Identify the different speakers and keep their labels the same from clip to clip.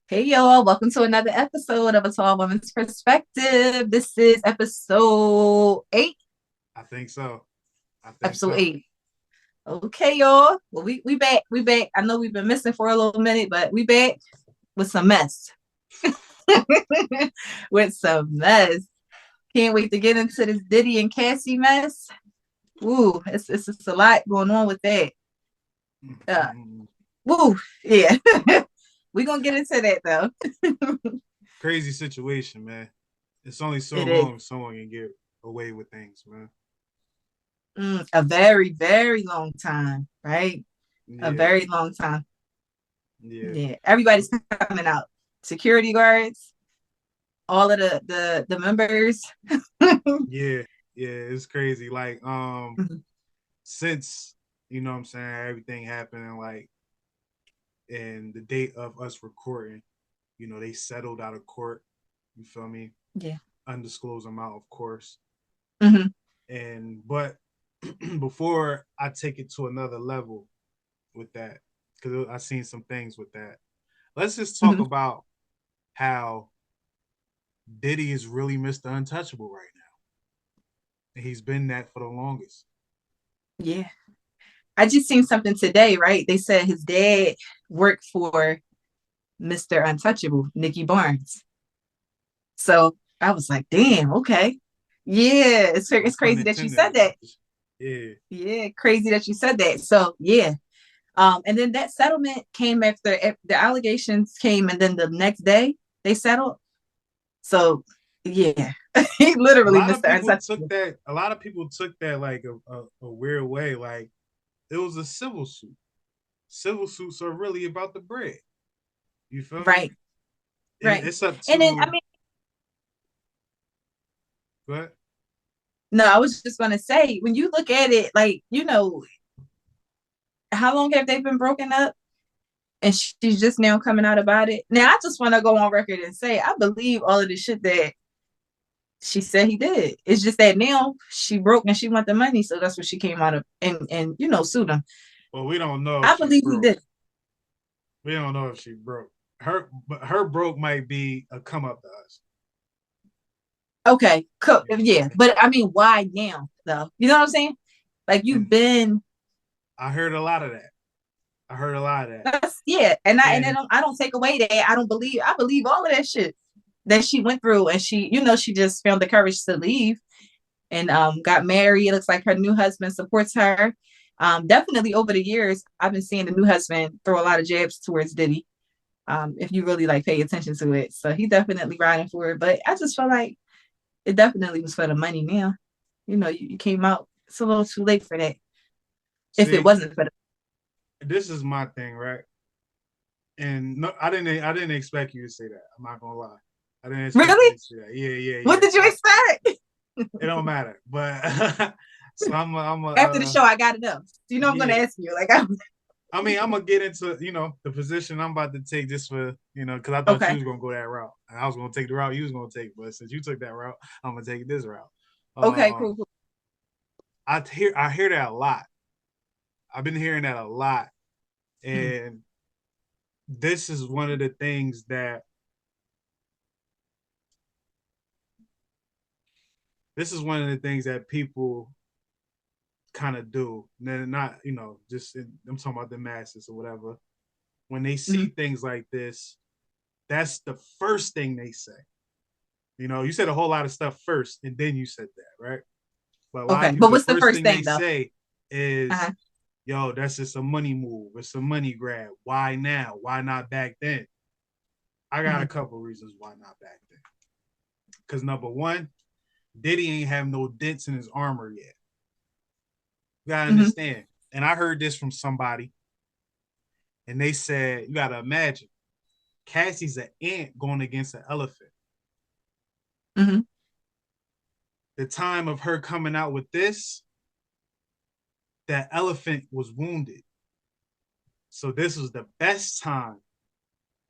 Speaker 1: Hey y'all, welcome to another episode of A Tall Woman's Perspective. This is episode eight.
Speaker 2: I think so. I think
Speaker 1: Episode
Speaker 2: so.
Speaker 1: eight. Okay, y'all. Well, we back. We back. I know we've been missing for a little minute, but we back with some mess. With some mess. Can't wait to get into this Diddy and Cassie mess. Ooh, it's just a lot going on with that. Uh, woo, yeah. We're gonna get into that though.
Speaker 2: Crazy situation, man. It's only so
Speaker 1: It is.
Speaker 2: long someone can get away with things, man.
Speaker 1: A very, very long time, right? A
Speaker 2: Yeah,
Speaker 1: very long time.
Speaker 2: yeah,
Speaker 1: Yeah, everybody's coming out. Security guards, all of the members.
Speaker 2: yeah, yeah. It's crazy. Since what I'm saying, everything happened and the date of us recording, they settled out of court. You feel me?
Speaker 1: Yeah.
Speaker 2: Undisclosed amount, of course.
Speaker 1: Hmm.
Speaker 2: But before I take it to another level with that, because I seen some things with that. Let's just talk
Speaker 1: Hmm.
Speaker 2: about how Diddy is really Mr. Untouchable right now. And he's been that for the longest.
Speaker 1: Yeah. I just seen something today, right? They said his dad worked for Mr. Untouchable, Nicky Barnes. So I was like, damn, okay. Yeah,
Speaker 2: No
Speaker 1: it's
Speaker 2: pun
Speaker 1: crazy that you
Speaker 2: intended.
Speaker 1: said that.
Speaker 2: Yeah.
Speaker 1: Yeah, crazy that you said that. So yeah. And then that settlement came after the allegations came, and then the next day they settled. So yeah, he
Speaker 2: A
Speaker 1: literally
Speaker 2: lot of
Speaker 1: Mr.
Speaker 2: people took
Speaker 1: Untouchable.
Speaker 2: that. A lot of people took that like a weird way. Like it was a civil suit. Civil suits are really about the bread. You feel me?
Speaker 1: Right,
Speaker 2: And
Speaker 1: right.
Speaker 2: it's up
Speaker 1: And then I
Speaker 2: to
Speaker 1: mean,
Speaker 2: what?
Speaker 1: no, I was just gonna say when you look at it, like how long have they been broken up? And she's just now coming out about it. Now I just want to go on record and say I believe all of the shit that she said he did. It's just that now she broke and she want the money, so that's what she came out of and sued him.
Speaker 2: Well, we don't know if
Speaker 1: I
Speaker 2: she
Speaker 1: believe he
Speaker 2: broke.
Speaker 1: did.
Speaker 2: We don't know if she broke. Her broke might be a come up to us.
Speaker 1: Okay, cool.
Speaker 2: You know what I'm
Speaker 1: Yeah,
Speaker 2: saying?
Speaker 1: but I mean, why now though? You know what I'm saying? Like you've
Speaker 2: And
Speaker 1: been
Speaker 2: I heard a lot of that. I heard a lot of that.
Speaker 1: that's yeah, and
Speaker 2: And
Speaker 1: I don't take away that. I believe all of that shit that she went through, and she just found the courage to leave and got married. It looks like her new husband supports her. Definitely over the years, I've been seeing the new husband throw a lot of jabs towards Diddy. If you really like pay attention to it, so he definitely riding for it. But I just felt like it definitely was for the money. Now, you came out. It's a little too late for that. If it
Speaker 2: see,
Speaker 1: wasn't for the
Speaker 2: this is my thing, right? And no, I didn't expect you to say that. I'm not gonna lie. I didn't expect you
Speaker 1: really,
Speaker 2: to say that. Yeah, yeah,
Speaker 1: what
Speaker 2: yeah.
Speaker 1: did you
Speaker 2: So
Speaker 1: expect?
Speaker 2: it don't matter. But so
Speaker 1: After the show, I got it up. You know, I'm gonna
Speaker 2: yeah.
Speaker 1: ask you. Like, I'm
Speaker 2: I mean, I'm gonna get into the position I'm about to take just for because I thought you
Speaker 1: okay.
Speaker 2: was gonna go that route. And I was gonna take the route you was gonna take, but since you took that route, I'm gonna take this route.
Speaker 1: Okay,
Speaker 2: Um,
Speaker 1: cool, cool.
Speaker 2: I hear that a lot. I've been hearing that a lot,
Speaker 1: Mm-hmm.
Speaker 2: and this is one of the things that people kind of do. They're not, I'm talking about the masses or whatever. When they
Speaker 1: Mm-hmm.
Speaker 2: see things like this, that's the first thing they say. You said a whole lot of stuff first, and then you said that, right? But a lot of
Speaker 1: Okay,
Speaker 2: people,
Speaker 1: but
Speaker 2: the
Speaker 1: what's the
Speaker 2: first
Speaker 1: first
Speaker 2: thing they
Speaker 1: thing though?
Speaker 2: say is,
Speaker 1: Uh-huh.
Speaker 2: yo, that's just a money move. It's a money grab. Why now? Why not back then? I got a
Speaker 1: Mm-hmm.
Speaker 2: couple reasons why not back then. Because number one, Diddy ain't have no dents in his armor yet. You gotta
Speaker 1: Mm-hmm.
Speaker 2: understand. And I heard this from somebody, and they said, you gotta imagine, Cassie's an ant going against an elephant.
Speaker 1: Mm-hmm.
Speaker 2: The time of her coming out with this, that elephant was wounded. So this was the best time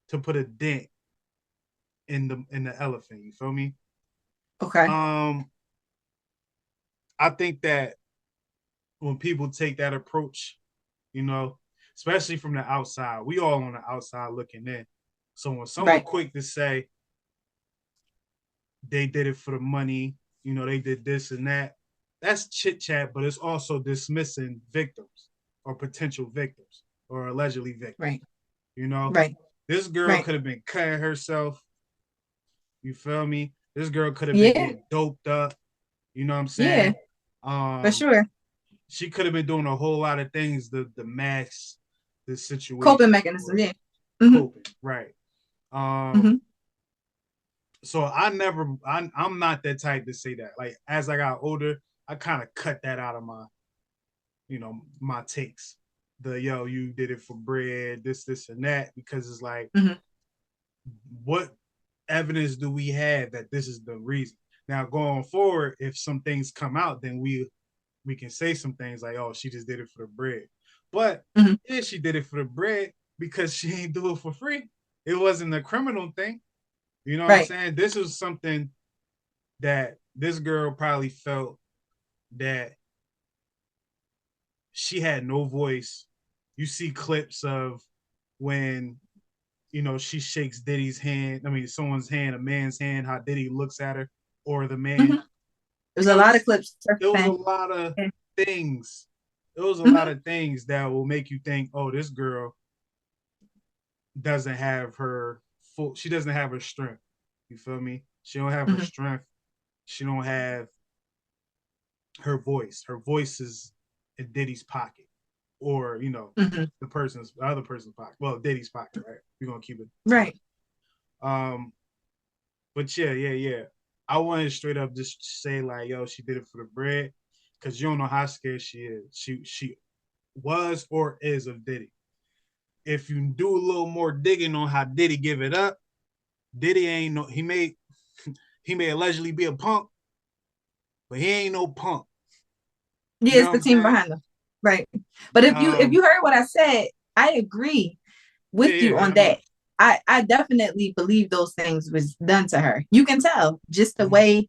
Speaker 2: to put a dent in the elephant. You feel me?
Speaker 1: Okay.
Speaker 2: Um, I think that when people take that approach, you know, especially from the outside, we all on the outside looking in. So when someone
Speaker 1: Right.
Speaker 2: quick to say they did it for the money, they did this and that, that's chit chat, but it's also dismissing victims or potential victims or allegedly victims.
Speaker 1: Right.
Speaker 2: You know,
Speaker 1: Right.
Speaker 2: this girl
Speaker 1: Right.
Speaker 2: could have been cutting herself. You feel me? This girl could have been
Speaker 1: Yeah.
Speaker 2: getting doped up. You know what I'm
Speaker 1: Yeah.
Speaker 2: saying?
Speaker 1: For
Speaker 2: Um,
Speaker 1: sure.
Speaker 2: she could have been doing a whole lot of things the max the
Speaker 1: Coping
Speaker 2: situation
Speaker 1: mechanism.
Speaker 2: or
Speaker 1: Yeah. Mm-hmm.
Speaker 2: coping, right? Um,
Speaker 1: Mm-hmm.
Speaker 2: so I'm not that type to say that. Like as I got older, I kind of cut that out of my takes. The yo, you did it for bread, this, and that, because it's like,
Speaker 1: Mm-hmm.
Speaker 2: what evidence do we have that this is the reason? Now going forward, if some things come out, then we can say some things like, oh, she just did it for the bread. But
Speaker 1: Mm-hmm.
Speaker 2: yeah, she did it for the bread because she ain't do it for free. It wasn't a criminal thing. You know what I'm
Speaker 1: Right.
Speaker 2: saying? This is something that this girl probably felt that she had no voice. You see clips of when she shakes Diddy's hand. I mean, someone's hand, a man's hand, how Diddy looks at her, or the man.
Speaker 1: Mm-hmm. There's a lot of clips
Speaker 2: It was a
Speaker 1: surfacing.
Speaker 2: lot of
Speaker 1: Yeah.
Speaker 2: things. It was a lot
Speaker 1: Mm-hmm.
Speaker 2: of things that will make you think, oh, this girl doesn't have her full. She doesn't have her strength. You feel me? She don't have her
Speaker 1: Mm-hmm.
Speaker 2: strength. She don't have her voice. Her voice is in Diddy's pocket, or
Speaker 1: Mm-hmm.
Speaker 2: the other person's pocket. Well, Diddy's pocket, right? We're gonna keep it.
Speaker 1: Right.
Speaker 2: Um, but yeah. I wanted straight up just say like, yo, she did it for the bread, because you don't know how scared she is. She was or is of Diddy. If you do a little more digging on how Diddy give it up, Diddy ain't no he may allegedly be a punk, but he ain't no punk.
Speaker 1: Yeah,
Speaker 2: You know
Speaker 1: it's
Speaker 2: what
Speaker 1: the
Speaker 2: I'm
Speaker 1: team
Speaker 2: saying?
Speaker 1: behind them. Right. But if you
Speaker 2: Um,
Speaker 1: heard what I said, I agree
Speaker 2: yeah,
Speaker 1: with you
Speaker 2: yeah,
Speaker 1: on
Speaker 2: I know.
Speaker 1: that. I definitely believe those things was done to her. You can tell just the
Speaker 2: Mm-hmm.
Speaker 1: way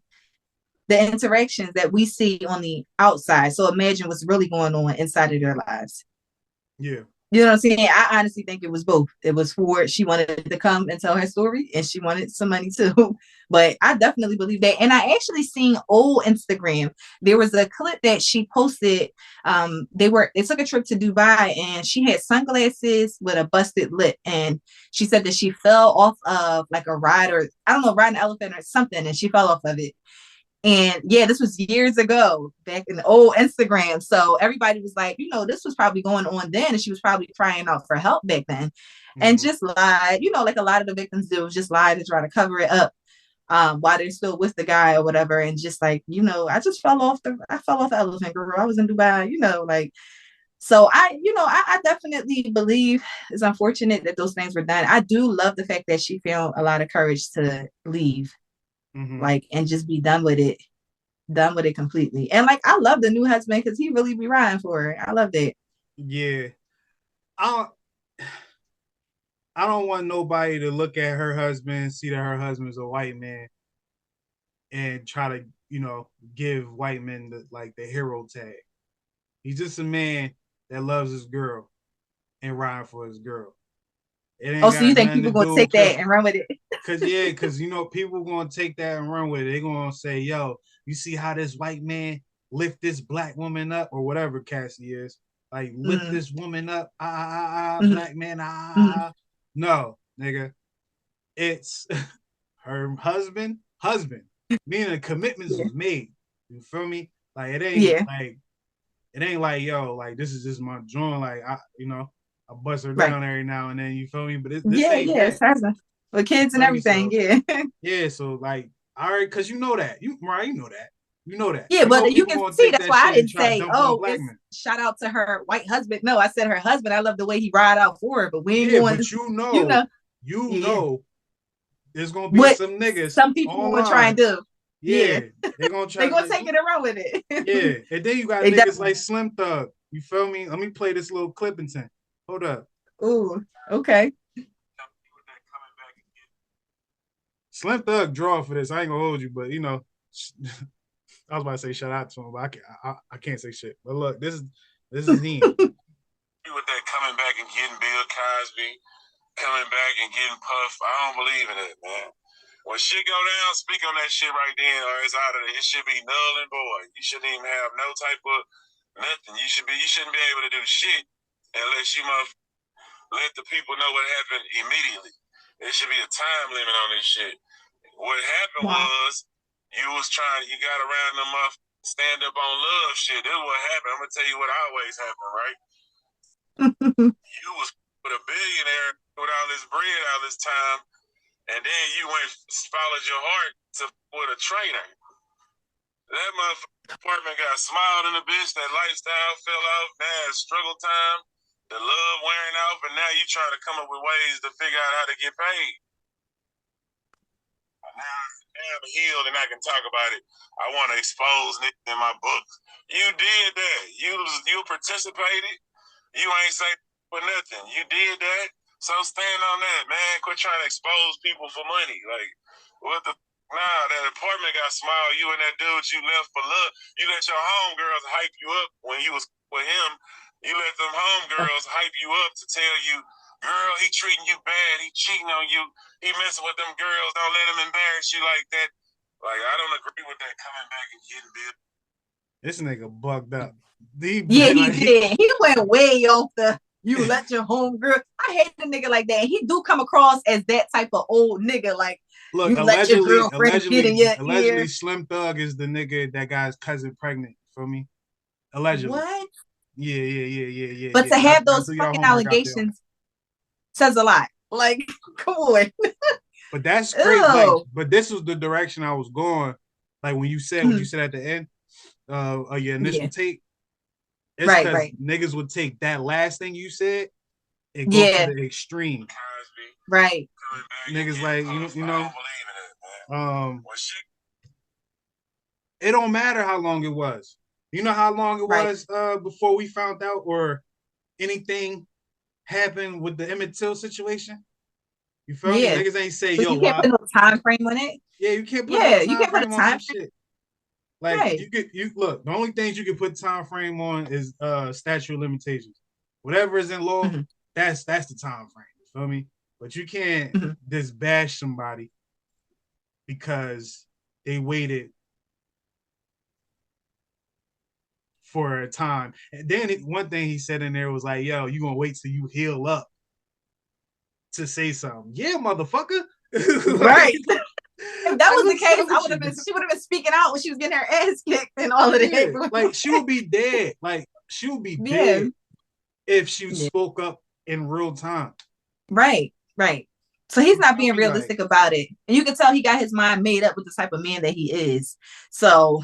Speaker 1: the interactions that we see on the outside. So imagine what's really going on inside of their lives.
Speaker 2: Yeah.
Speaker 1: You know what I'm saying? I honestly think it was both. It was for she wanted to come and tell her story, and she wanted some money too. But I definitely believe that. And I actually seen old Instagram. There was a clip that she posted. They took a trip to Dubai, and she had sunglasses with a busted lip, and she said that she fell off of like a ride, or I don't know, ride an elephant or something, and she fell off of it. And yeah, this was years ago, back in the old Instagram. So everybody was like, this was probably going on then. And she was probably crying out for help back then. And
Speaker 2: Mm-hmm.
Speaker 1: just lied, like a lot of the victims do, just lie to try to cover it up while they're still with the guy or whatever. And just like, I fell off the elephant, girl. I was in Dubai, like, so I definitely believe it's unfortunate that those things were done. I do love the fact that she found a lot of courage to leave,
Speaker 2: Mm-hmm.
Speaker 1: like, and just be done with it completely. And like I love the new husband because he really be riding for her. I love that.
Speaker 2: Yeah. I don't I don't want nobody to look at her husband, see that her husband is a white man, and try to, give white men the hero tag. He's just a man that loves his girl and riding for his girl. It
Speaker 1: Oh,
Speaker 2: ain't
Speaker 1: so you
Speaker 2: got
Speaker 1: think
Speaker 2: nothing to
Speaker 1: people gonna
Speaker 2: do
Speaker 1: take that and run with it?
Speaker 2: because people gonna take that and run with it. They gonna say, "Yo, you see how this white man lift this black woman up, or whatever Cassie is, like lift
Speaker 1: Mm-hmm.
Speaker 2: this woman up,
Speaker 1: Mm-hmm.
Speaker 2: black man,
Speaker 1: Mm-hmm.
Speaker 2: No, nigga, it's her husband. Meaning the commitments
Speaker 1: Yeah.
Speaker 2: was made. You feel me? Like
Speaker 1: Yeah.
Speaker 2: it ain't like, yo, like this is just my joint. Like I bust her
Speaker 1: Right.
Speaker 2: down every now and then. You feel me? But this
Speaker 1: Yeah.
Speaker 2: ain't
Speaker 1: Yeah. It's
Speaker 2: that.
Speaker 1: husband with
Speaker 2: You
Speaker 1: kids and
Speaker 2: feel me?
Speaker 1: everything.
Speaker 2: So
Speaker 1: Yeah.
Speaker 2: yeah, so like, all right, because you know that. You know that. You know that.
Speaker 1: Yeah.
Speaker 2: You know
Speaker 1: But you
Speaker 2: people
Speaker 1: can
Speaker 2: gonna
Speaker 1: see
Speaker 2: take
Speaker 1: that's
Speaker 2: that
Speaker 1: why I
Speaker 2: shit and
Speaker 1: didn't
Speaker 2: try to
Speaker 1: say,
Speaker 2: dump it on
Speaker 1: oh,
Speaker 2: black
Speaker 1: it's
Speaker 2: men.
Speaker 1: shout out to her white husband. No, I said her husband. I love the way he ride out for her. But we ain't
Speaker 2: Yeah,
Speaker 1: going.
Speaker 2: but
Speaker 1: You know.
Speaker 2: you
Speaker 1: Yeah.
Speaker 2: know, there's gonna be
Speaker 1: What
Speaker 2: some niggas
Speaker 1: some people will try and
Speaker 2: online.
Speaker 1: do. Yeah.
Speaker 2: Yeah, they're gonna
Speaker 1: They
Speaker 2: try
Speaker 1: gonna
Speaker 2: to.
Speaker 1: take it and run with it.
Speaker 2: Yeah, and then you got
Speaker 1: They
Speaker 2: niggas
Speaker 1: definitely.
Speaker 2: like Slim Thug. You feel me? Let me play this little clip and ten. Hold up.
Speaker 1: Ooh. Okay.
Speaker 2: Slim Thug draw for this. I ain't gonna hold you, but I was about to say shout out to him, but I can't say shit. But look, this is him. With that coming back and getting Bill Cosby,
Speaker 3: coming back and getting puffed. I don't believe in it, man. When shit go down, speak on that shit right then, or it's out of it. It should be null and void. You shouldn't even have no type of nothing. You shouldn't be able to do shit unless you let the people know what happened immediately. There should be a time limit on this shit. What happened was you got around them stand up on love shit. This is what happened. I'm gonna tell you what always happened, right? You was with a billionaire with all this bread all this time, and then you went followed your heart with a trainer. That motherfucking apartment got smiled in the bitch. That lifestyle fell off. Now it's struggle time. The love wearing off, and now you trying to come up with ways to figure out how to get paid. Now I'm healed and I can talk about it. I want to expose niggas in my books. You did that. You participated. You ain't say for nothing. You did that. So stand on that, man. Quit trying to expose people for money. Like, what the? Nah, that apartment got smiled. You and that dude you left for love. You let your homegirls hype you up when you was with him. You let them homegirls hype you up to tell you, girl, he treating you bad. He cheating on you. He messing with them girls. Don't let him embarrass you like that. Like, I don't agree with that coming back and getting bit.
Speaker 2: This nigga bugged up.
Speaker 1: He did. He went way off the you let your homegirl. I hate a nigga like that. He do come across as that type of old nigga. Like,
Speaker 2: look,
Speaker 1: you let your girlfriend get in your ear.
Speaker 2: Slim Thug is the nigga that got his cousin pregnant. For me, allegedly.
Speaker 1: What?
Speaker 2: Yeah.
Speaker 1: But to have those fucking allegations says a lot. Like, come on.
Speaker 2: But that's crazy. Like, but this was the direction I was going. Like when you said what you said at the end of your initial take. It's right. Niggas would take that last thing you said and go to the extreme.
Speaker 1: Right.
Speaker 2: Niggas like it don't matter how long it was. You know how long it was before we found out or anything happened with the Emmett Till situation? You feel me? Niggas ain't say, yo,
Speaker 1: you can't put no time frame on it.
Speaker 2: Yeah, you can't put no time frame on some shit. Like you look, the only things you can put time frame on is statute of limitations. Whatever is in law, that's the time frame. You feel me? But you can't just bash somebody because they waited for a time. And then one thing he said in there was like, yo, you gonna wait till you heal up to say something. Yeah, motherfucker.
Speaker 1: Right. If that was the case, she would have been speaking out when she was getting her ass kicked and all of that.
Speaker 2: Like she would be dead. Like she would be dead if she spoke up in real time.
Speaker 1: Right. So he's not being realistic about it. And you can tell he got his mind made up with the type of man that he is. So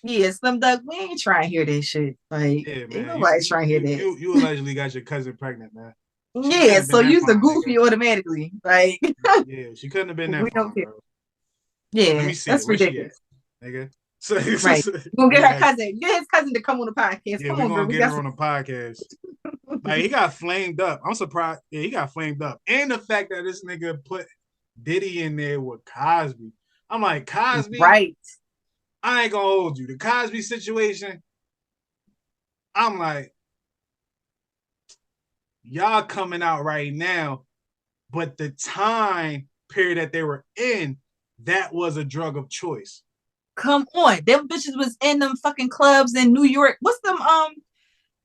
Speaker 1: Slim Thug, we ain't trying to hear this shit. Like, ain't nobody trying to hear that.
Speaker 2: You allegedly got your cousin pregnant, man.
Speaker 1: So use the goofy nigga. Automatically. Like,
Speaker 2: she couldn't have been that. We don't care.
Speaker 1: Yeah, let me see that's ridiculous,
Speaker 2: nigga.
Speaker 1: So, right, we're gonna get her cousin, get his cousin to come on the podcast.
Speaker 2: Yeah, we're gonna get her on the podcast. Like he got flamed up. I'm surprised. Yeah, he got flamed up, and the fact that this nigga put Diddy in there with Cosby. I'm like, Cosby,
Speaker 1: right?
Speaker 2: I ain't gonna hold you. The Cosby situation. I'm like, y'all coming out right now, but the time period that they were in. That was a drug of choice.
Speaker 1: Come on. Them bitches was in them fucking clubs in New York. What's them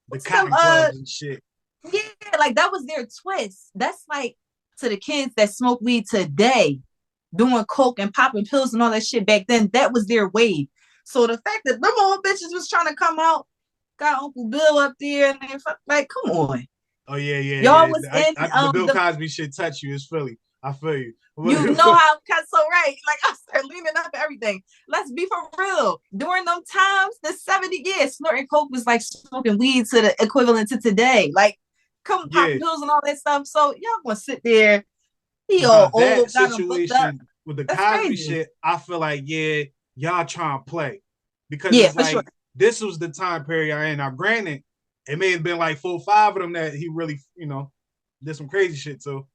Speaker 2: the cotton clubs and shit.
Speaker 1: Yeah, like that was their twist. That's like to the kids that smoke weed today, doing coke and popping pills and all that shit back then, that was their wave. So the fact that them old bitches was trying to come out, got Uncle Bill up there and they like, come on.
Speaker 2: Oh yeah.
Speaker 1: Y'all was in
Speaker 2: the Bill Cosby shit touch you. It's Philly. I feel you.
Speaker 1: You know how that's so right. Like I start leaning up everything. Let's be for real. During them times, the 70 years, snorting coke was like smoking weed to the equivalent to today. Like, come pop pills and all that stuff. So y'all gonna sit there. He all old.
Speaker 2: Situation with the Cosby shit, I feel like y'all trying to play because it's like this was the time period I in. Now, granted, it may have been like 4 or 5 of them that he really, did some crazy shit to.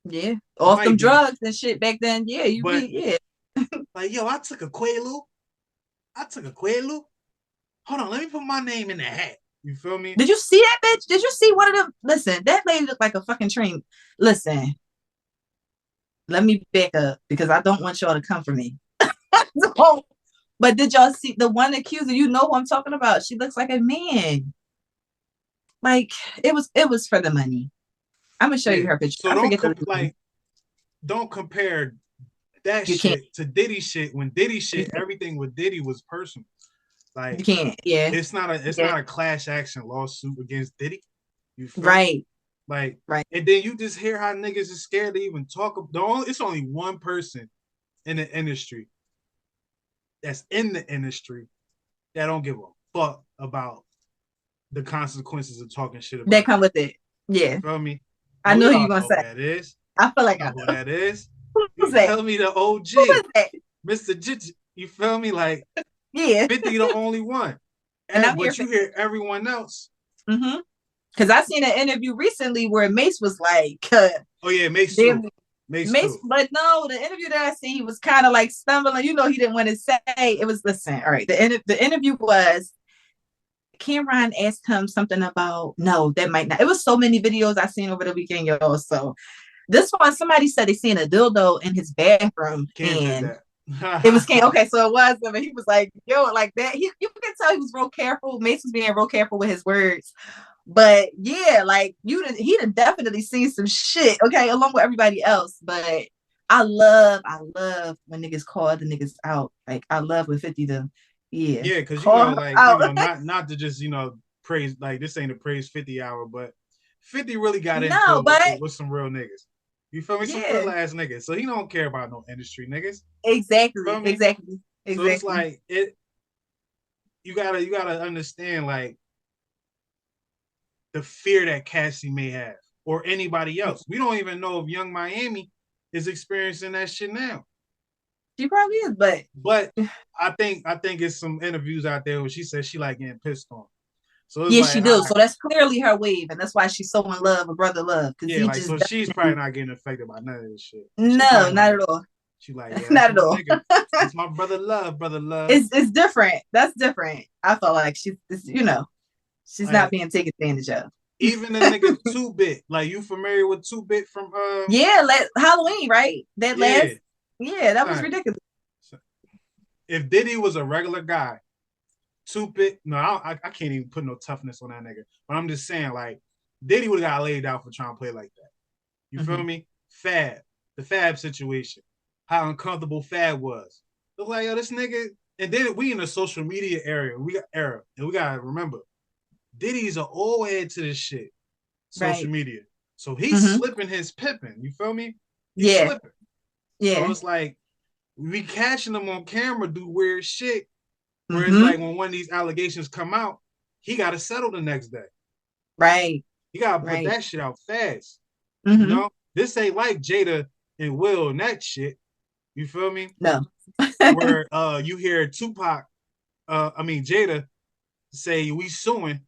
Speaker 1: Yeah, off them drugs and shit back then. Yeah,
Speaker 2: like, yo, I took a Quaalude. Hold on, let me put my name in the hat. You feel me?
Speaker 1: Did you see that bitch? Did you see one of them? Listen, that lady looked like a fucking train. Listen, let me back up because I don't want y'all to come for me. So, but did y'all see the one accuser? You know who I'm talking about. She looks like a man. Like it was for the money. I'm gonna show you her picture.
Speaker 2: So
Speaker 1: I forget the
Speaker 2: don't compare that
Speaker 1: you can't.
Speaker 2: shit to Diddy shit. When Diddy shit, everything with Diddy was personal. Like
Speaker 1: You can't. Yeah.
Speaker 2: it's not a class action lawsuit against Diddy. You feel
Speaker 1: Right.
Speaker 2: me? Like
Speaker 1: right.
Speaker 2: And then you just hear how niggas is scared to even talk. It's only one person in the industry that's in the industry that don't give a fuck about the consequences of talking shit about
Speaker 1: that come with it. Yeah.
Speaker 2: You feel me?
Speaker 1: I
Speaker 2: And
Speaker 1: know
Speaker 2: we
Speaker 1: who
Speaker 2: all
Speaker 1: you're gonna
Speaker 2: know
Speaker 1: say.
Speaker 2: who that is.
Speaker 1: I feel like
Speaker 2: I
Speaker 1: I
Speaker 2: know who
Speaker 1: know.
Speaker 2: that is.
Speaker 1: Who's
Speaker 2: You
Speaker 1: that?
Speaker 2: tell me the OG.
Speaker 1: Who is that?
Speaker 2: Mr. Jit. You feel me? Like
Speaker 1: Yeah.
Speaker 2: 50 the only one.
Speaker 1: And I'm
Speaker 2: But you hear everyone else.
Speaker 1: Mm-hmm. Because I seen an interview recently where Mace was like,
Speaker 2: oh yeah, Mace too. Mace too.
Speaker 1: But no, the interview that I see, he was kind of like stumbling. You know, he didn't want to say. It was listen. All right, the interview was Cameron asked him something about no, that might not. It was so many videos I seen over the weekend, y'all. So this one, somebody said they seen a dildo in his bathroom,
Speaker 2: Cam did
Speaker 1: and
Speaker 2: that.
Speaker 1: it was Cam. Okay, so it was him, and he was like, "Yo, like that." You can tell he was real careful. Mace was being real careful with his words. But yeah, like he done definitely seen some shit, okay, along with everybody else. But I love when niggas call the niggas out. Like I love when 50 them. Yeah.
Speaker 2: Yeah, because
Speaker 1: call
Speaker 2: not to just praise, like this ain't a praise 50 hour, but 50 really got into
Speaker 1: no,
Speaker 2: it
Speaker 1: but
Speaker 2: with some real niggas. You feel me? Some
Speaker 1: yeah,
Speaker 2: real ass niggas. So he don't care about no industry niggas.
Speaker 1: exactly,
Speaker 2: exactly. So
Speaker 1: exactly.
Speaker 2: it's like you gotta understand like the fear that Cassie may have or anybody else. We don't even know if Young Miami is experiencing that shit now.
Speaker 1: She probably is,
Speaker 2: but I think it's some interviews out there where she says she like getting pissed on. So it's
Speaker 1: yeah,
Speaker 2: like,
Speaker 1: she do. So that's clearly her wave, and that's why she's so in love with Brother Love. Because
Speaker 2: yeah, like so she's probably not getting affected by none of this shit.
Speaker 1: No, not at all.
Speaker 2: She like, yeah,
Speaker 1: not at all.
Speaker 2: It's my brother Love.
Speaker 1: It's different. That's different. I felt like she's she's like, not being taken advantage of.
Speaker 2: Even the nigga 2-Bit, like you familiar with 2-Bit from
Speaker 1: yeah, Halloween, right? That last that was ridiculous.
Speaker 2: If Diddy was a regular guy, 2-Bit, no, I can't even put no toughness on that nigga. But I'm just saying, like, Diddy would have got laid out for trying to play like that. You feel me? The Fab situation, how uncomfortable Fab was. It was like, yo, this nigga, and then we in the social media era, and we gotta remember, Diddy's an old head to this shit, social media. So he's slipping his pippin. You feel me? He's slipping. Yeah. So it's like we catching him on camera do weird shit. Where it's like when one of these allegations come out, he got to settle the next day.
Speaker 1: Right.
Speaker 2: He got to put that shit out fast. You know, this ain't like Jada and Will and that shit. You feel me?
Speaker 1: No.
Speaker 2: Where you hear Tupac, Jada say we suing.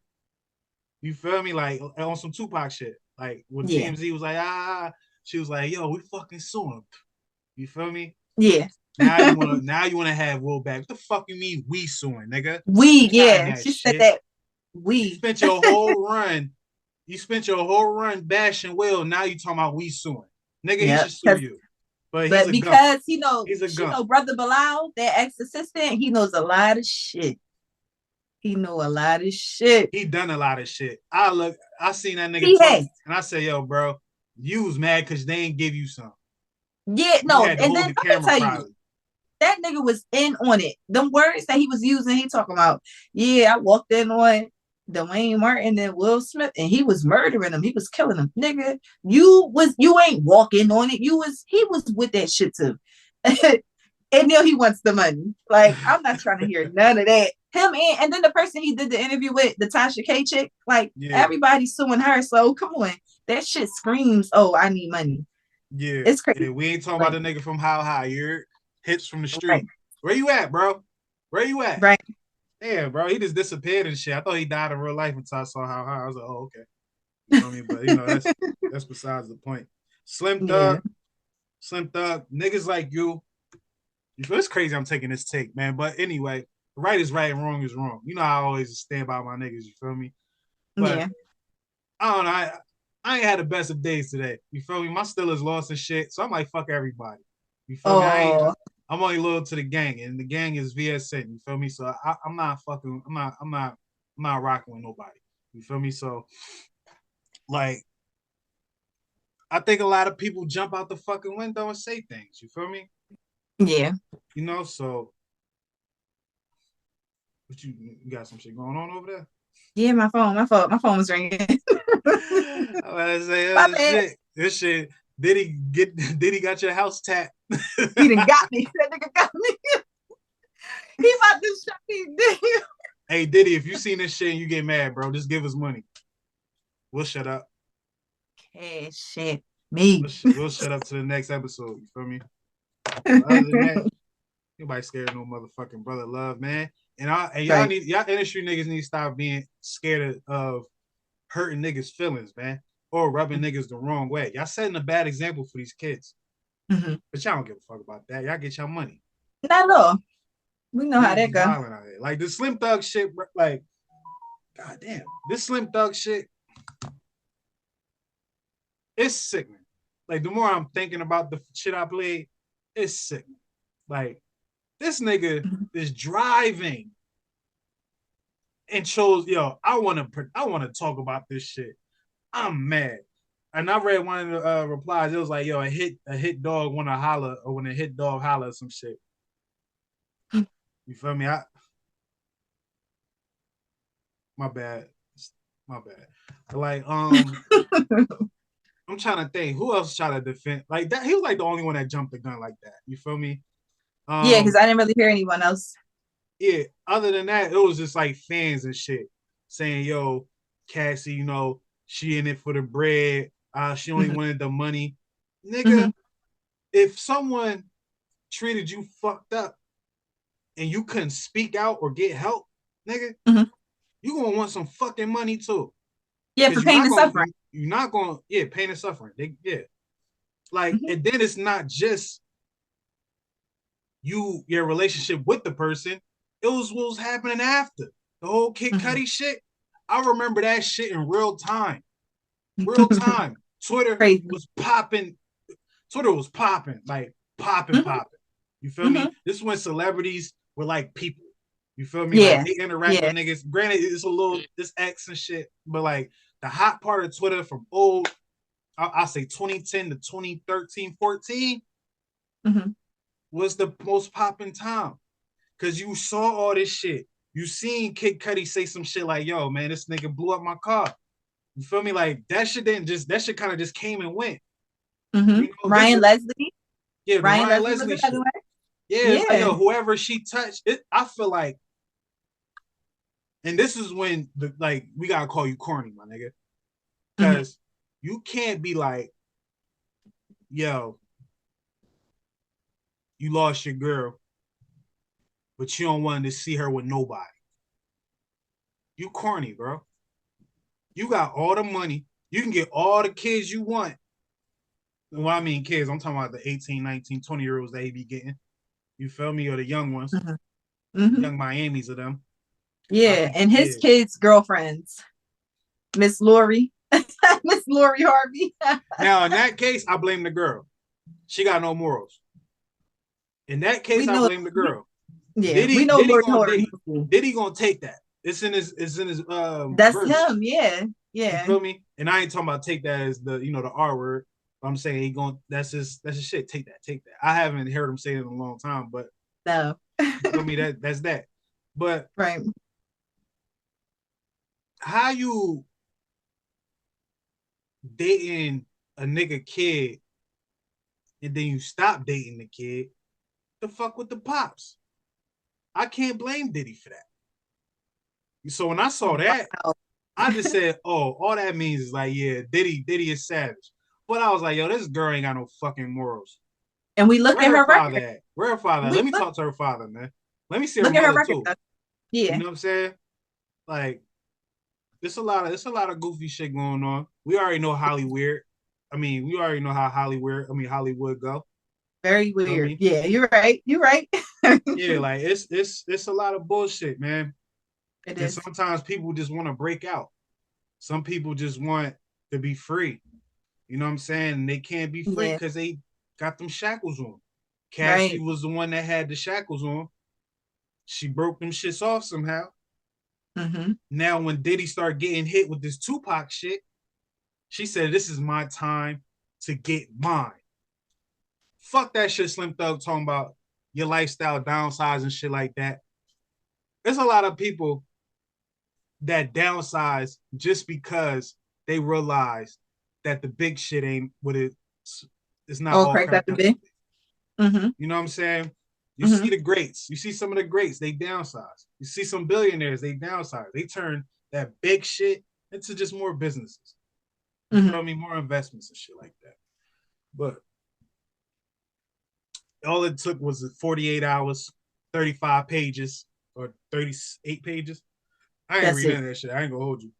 Speaker 2: You feel me? Like on some Tupac shit. Like when TMZ was like, she was like, yo, we fucking suing. You feel me?
Speaker 1: Yeah.
Speaker 2: Now you wanna have Will back. What the fuck you mean we suing, nigga?
Speaker 1: She said that we.
Speaker 2: You spent your whole run. You spent your whole run bashing Will. Now you talking about we suing. Nigga, he should sue you. But
Speaker 1: because he know Brother Bilal, that ex-assistant, he knows a lot of shit. He know a lot of shit.
Speaker 2: He done a lot of shit. I seen that nigga talk, and I say, yo, bro, you was mad because they ain't give you some.
Speaker 1: Yeah, no, and then let me tell you, that nigga was in on it. Them words that he was using, he talking about, I walked in on Dwayne Martin and Will Smith, and he was murdering them. He was killing them. Nigga, you ain't walking on it. He was with that shit too. And now he wants the money. Like, I'm not trying to hear none of that. Him and then the person he did the interview with, the Tasha K chick, like everybody's suing her. So come on. That shit screams, oh, I need money.
Speaker 2: Yeah.
Speaker 1: It's crazy.
Speaker 2: Yeah, we ain't talking about the nigga from How High. You're hits from the street. Right. Where you at, bro? Where you at?
Speaker 1: Right.
Speaker 2: Yeah, bro. He just disappeared and shit. I thought he died in real life until I saw How High. I was like, oh, okay. You know what I mean? But that's besides the point. Slim Thug, niggas like you. It's crazy I'm taking this take, man. But anyway, right is right and wrong is wrong. You know I always stand by my niggas, you feel me? But
Speaker 1: Yeah.
Speaker 2: I don't know. I ain't had the best of days today. You feel me? My Steelers lost and shit. So I'm like, fuck everybody. You feel me?
Speaker 1: Oh.
Speaker 2: I'm only loyal to the gang, and the gang is VSN. You feel me? So I'm not fucking. I'm not rocking with nobody. You feel me? So like, I think a lot of people jump out the fucking window and say things. You feel me?
Speaker 1: Yeah.
Speaker 2: You know. So, but you got some shit going on over there?
Speaker 1: Yeah, my phone was ringing.
Speaker 2: I was say,
Speaker 1: My
Speaker 2: oh
Speaker 1: bad.
Speaker 2: shit, this shit. Diddy got your house tapped.
Speaker 1: He done got me. That nigga got me. He about to shut me down.
Speaker 2: Hey Diddy, if you seen this shit and you get mad, bro, just give us money. We'll shut up.
Speaker 1: Hey, shit. Me.
Speaker 2: We'll shut up to the next episode. You feel me? But other than that, nobody scared of no motherfucking brother love, man. And y'all
Speaker 1: Right.
Speaker 2: y'all industry niggas need to stop being scared of hurting niggas' feelings, man, or rubbing niggas the wrong way. Y'all setting a bad example for these kids.
Speaker 1: Mm-hmm.
Speaker 2: But y'all don't give a fuck about that. Y'all get y'all money.
Speaker 1: Not at all. We know how
Speaker 2: Niggas
Speaker 1: that
Speaker 2: be
Speaker 1: go.
Speaker 2: wilding out here. Like the Slim Thug shit, like, goddamn, this Slim Thug shit, it's sickening. Like the more I'm thinking about the shit I played, it's sickening. Like this nigga is driving and chose, yo, I want to talk about this shit. I'm mad. And I read one of the replies. It was like, yo, a hit dog want to holler, or when a hit dog holler or some shit. You feel me? My bad. My bad. Like, I'm trying to think who else tried to defend like that. He was like the only one that jumped the gun like that. You feel me?
Speaker 1: Yeah, because I didn't really hear anyone else.
Speaker 2: Yeah. Other than that, it was just like fans and shit saying, "Yo, Cassie, you know, she in it for the bread. She only wanted the money, nigga. If someone treated you fucked up and you couldn't speak out or get help, nigga, you gonna want some fucking money too.
Speaker 1: Yeah, for pain and suffering.
Speaker 2: You're not gonna, yeah, pain and suffering. Like, and then it's not just your relationship with the person. It was what was happening after the whole Kid Cudi shit. I remember that shit in real time. Real time. Twitter
Speaker 1: Crazy.
Speaker 2: was popping. Twitter was popping, like popping. You feel me? This is when celebrities were like people. You feel me?
Speaker 1: Yeah.
Speaker 2: Like they interact with niggas. Granted, it's a little this X and shit, but like the hot part of Twitter from old, I'll say 2010 to 2013, 14 was the most popping time. Cause you saw all this shit. You seen Kid Cudi say some shit like, yo, man, this nigga blew up my car. You feel me? Like that shit kind of just came and went.
Speaker 1: You know, Ryan Leslie.
Speaker 2: Yeah, the Ryan Leslie shit. Yeah, it's like, yo, whoever she touched, I feel like, and this is when we gotta call you corny, my nigga. Cause you can't be like, yo, you lost your girl, but you don't want to see her with nobody. You corny, bro. You got all the money. You can get all the kids you want. Well, I mean kids, I'm talking about the 18, 19, 20-year-olds they be getting. You feel me? Or the young ones. Young Miamis of them.
Speaker 1: Yeah, and his kids' girlfriends. Miss Lori. Miss Lori Harvey.
Speaker 2: Now, in that case, I blame the girl. She got no morals. In that case, I blame the girl.
Speaker 1: Yeah, we know Lori Harvey.
Speaker 2: Diddy gonna take that. It's in his
Speaker 1: that's verse. Him, yeah.
Speaker 2: You feel me? And I ain't talking about take that as the the R word. I'm saying he going that's his shit. Take that. I haven't heard him say it in a long time, but
Speaker 1: no.
Speaker 2: You feel me? That's that. But
Speaker 1: right.
Speaker 2: How you dating a nigga kid and then you stop dating the kid to fuck with the pops? I can't blame Diddy for that. So when I saw that, I just said, oh, all that means is like, yeah, Diddy is savage. But I was like, yo, this girl ain't got no fucking morals.
Speaker 1: And we look at her
Speaker 2: father at? Where her father at? Let me talk to her father, man. Let me see her mother too.
Speaker 1: Yeah.
Speaker 2: You know what I'm saying? Like, there's a lot of goofy shit going on. We already know Hollywood. I mean, we already know how Hollywood go.
Speaker 1: Very weird. Yeah, you're right.
Speaker 2: Yeah, like it's a lot of bullshit, man.
Speaker 1: It is.
Speaker 2: Sometimes people just want to break out. Some people just want to be free. You know what I'm saying? And they can't be free
Speaker 1: Yeah.
Speaker 2: because they got them shackles on. Cassie
Speaker 1: Right.
Speaker 2: was the one that had the shackles on. She broke them shits off somehow.
Speaker 1: Mm-hmm.
Speaker 2: Now, when Diddy started getting hit with this Tupac shit, she said, "This is my time to get mine." Fuck that shit, Slim Thug talking about your lifestyle downsize and shit like that. There's a lot of people that downsize just because they realize that the big shit ain't what it's not
Speaker 1: All
Speaker 2: all
Speaker 1: cracked up
Speaker 2: cracked
Speaker 1: to
Speaker 2: up.
Speaker 1: be. Mm-hmm.
Speaker 2: You know what I'm saying? You
Speaker 1: Mm-hmm.
Speaker 2: see the greats. You see some of the greats, they downsize. You see some billionaires, they downsize. They turn that big shit into just more businesses. You
Speaker 1: Mm-hmm.
Speaker 2: feel me? More investments and shit like that. But all it took was 48 hours, 35 pages, or 38 pages. I ain't
Speaker 1: That's
Speaker 2: reading
Speaker 1: it.
Speaker 2: none of that shit. I ain't gonna hold you.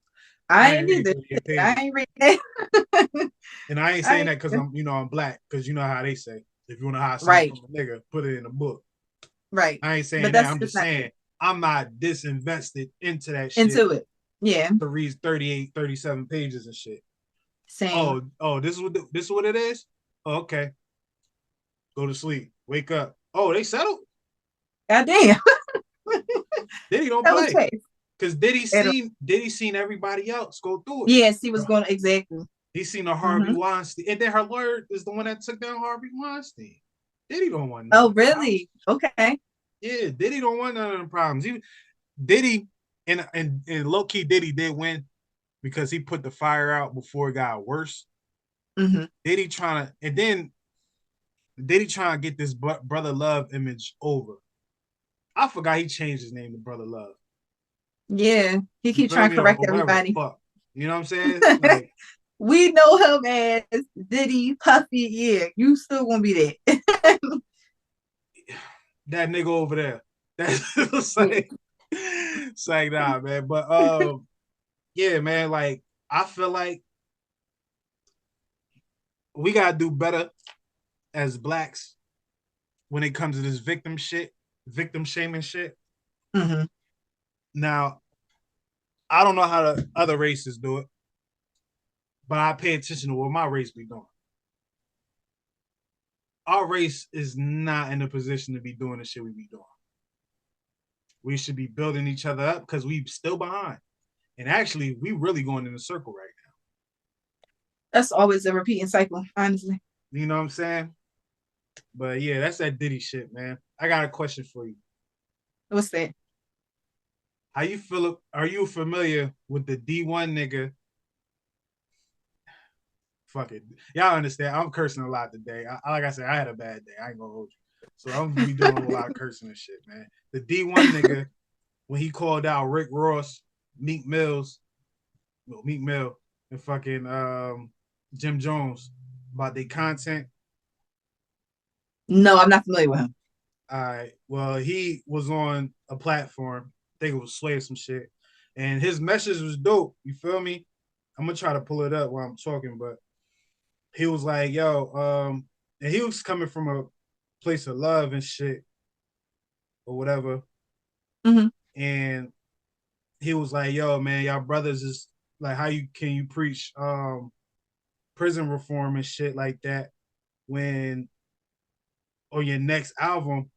Speaker 1: I
Speaker 2: I ain't
Speaker 1: ain't
Speaker 2: reading
Speaker 1: either.
Speaker 2: 38
Speaker 1: I
Speaker 2: pages.
Speaker 1: ain't reading that.
Speaker 2: And I ain't
Speaker 1: I
Speaker 2: saying
Speaker 1: ain't
Speaker 2: that because
Speaker 1: either.
Speaker 2: I'm black, because you know how they say, if you want to hide something
Speaker 1: Right.
Speaker 2: from a nigga, put it in a book.
Speaker 1: Right.
Speaker 2: I ain't
Speaker 1: But
Speaker 2: saying that.
Speaker 1: that's
Speaker 2: I'm
Speaker 1: just
Speaker 2: just
Speaker 1: not me.
Speaker 2: saying I'm not disinvested into that shit
Speaker 1: Into it. Yeah.
Speaker 2: to read 38, 37 pages and shit.
Speaker 1: Same.
Speaker 2: This is what it is? Oh, okay. Go to sleep. Wake up. Oh, they settled?
Speaker 1: Goddamn.
Speaker 2: Diddy don't
Speaker 1: That was
Speaker 2: play.
Speaker 1: fast.
Speaker 2: Because Diddy seen everybody else go through it.
Speaker 1: Yes, he was going exactly.
Speaker 2: He seen a Harvey
Speaker 1: Mm-hmm.
Speaker 2: Weinstein. And then her lawyer is the one that took down Harvey Weinstein. Diddy don't want none
Speaker 1: Oh,
Speaker 2: of the
Speaker 1: really?
Speaker 2: problems.
Speaker 1: Okay.
Speaker 2: Yeah, Diddy don't want none of the problems. Diddy and low key Diddy did win because he put the fire out before it got worse.
Speaker 1: Mm-hmm.
Speaker 2: Diddy trying to get this Brother Love image over. I forgot he changed his name to Brother Love.
Speaker 1: Yeah. He
Speaker 2: You
Speaker 1: keep
Speaker 2: feel
Speaker 1: trying to
Speaker 2: me?
Speaker 1: correct
Speaker 2: Or whatever the
Speaker 1: everybody.
Speaker 2: fuck. You know what I'm saying? Like,
Speaker 1: We know him as Diddy, Puffy. Yeah, you still gonna be that.
Speaker 2: that nigga over there. That's
Speaker 1: Yeah.
Speaker 2: it's like nah, man. But yeah, man. Like I feel like we gotta do better as blacks when it comes to this victim shaming shit.
Speaker 1: Mm-hmm.
Speaker 2: Now, I don't know how the other races do it, but I pay attention to what my race be doing. Our race is not in a position to be doing the shit we be doing. We should be building each other up because we still behind. And actually, we really going in a circle right now.
Speaker 1: That's always a repeating cycle, honestly.
Speaker 2: You know what I'm saying? But yeah, that's that Diddy shit, man. I got a question for you.
Speaker 1: What's that?
Speaker 2: How you feel? Are you familiar with the D1 nigga? Fuck it. Y'all understand. I'm cursing a lot today. Like I said, I had a bad day. I ain't gonna hold you. So I'm gonna be doing a lot of cursing and shit, man. The D1 nigga, when he called out Rick Ross, Meek Mill, and fucking Jim Jones about their content.
Speaker 1: No, I'm not familiar with him.
Speaker 2: All right. Well, he was on a platform. I think it was Sway or some shit. And his message was dope. You feel me? I'm gonna try to pull it up while I'm talking, but he was like, yo, and he was coming from a place of love and shit or whatever.
Speaker 1: Mm-hmm.
Speaker 2: And he was like, yo, man, y'all brothers is like, how can you preach prison reform and shit like that when on your next album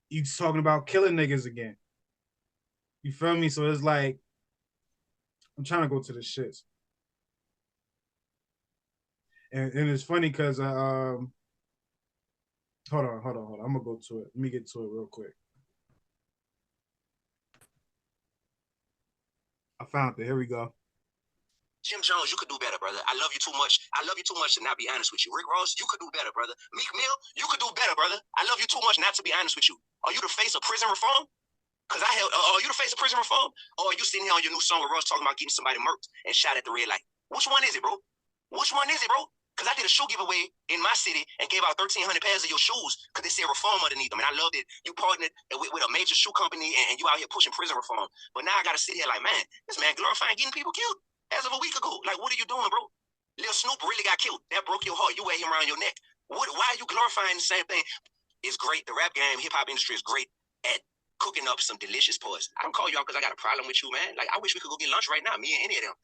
Speaker 2: you talking about killing niggas again? You feel me? So it's like, I'm trying to go to the shits. And it's funny because hold on. I'm gonna go to it. Let me get to it real quick. I found it. Here we go.
Speaker 4: Jim Jones, you could do better, brother. I love you too much. I love you too much to not be honest with you. Rick Ross, you could do better, brother. Meek Mill, you could do better, brother. I love you too much not to be honest with you. Are you the face of prison reform? Because are you the face of prison reform? Or are you sitting here on your new song with Ross talking about getting somebody murked and shot at the red light? Which one is it, bro? Which one is it, bro? Because I did a shoe giveaway in my city and gave out 1,300 pairs of your shoes because they said reform underneath them. And I loved it. You partnered with a major shoe company and you out here pushing prison reform. But now I got to sit here like, man, this man glorifying getting people killed as of a week ago. Like, what are you doing, bro? Lil Snoop really got killed. That broke your heart. You wear him around your neck. Why are you glorifying the same thing? It's great. The rap game, hip hop industry is great at cooking up some delicious poison. I don't call you out because I got a problem with you, man. Like, I wish we could go get lunch right now, me and any of them.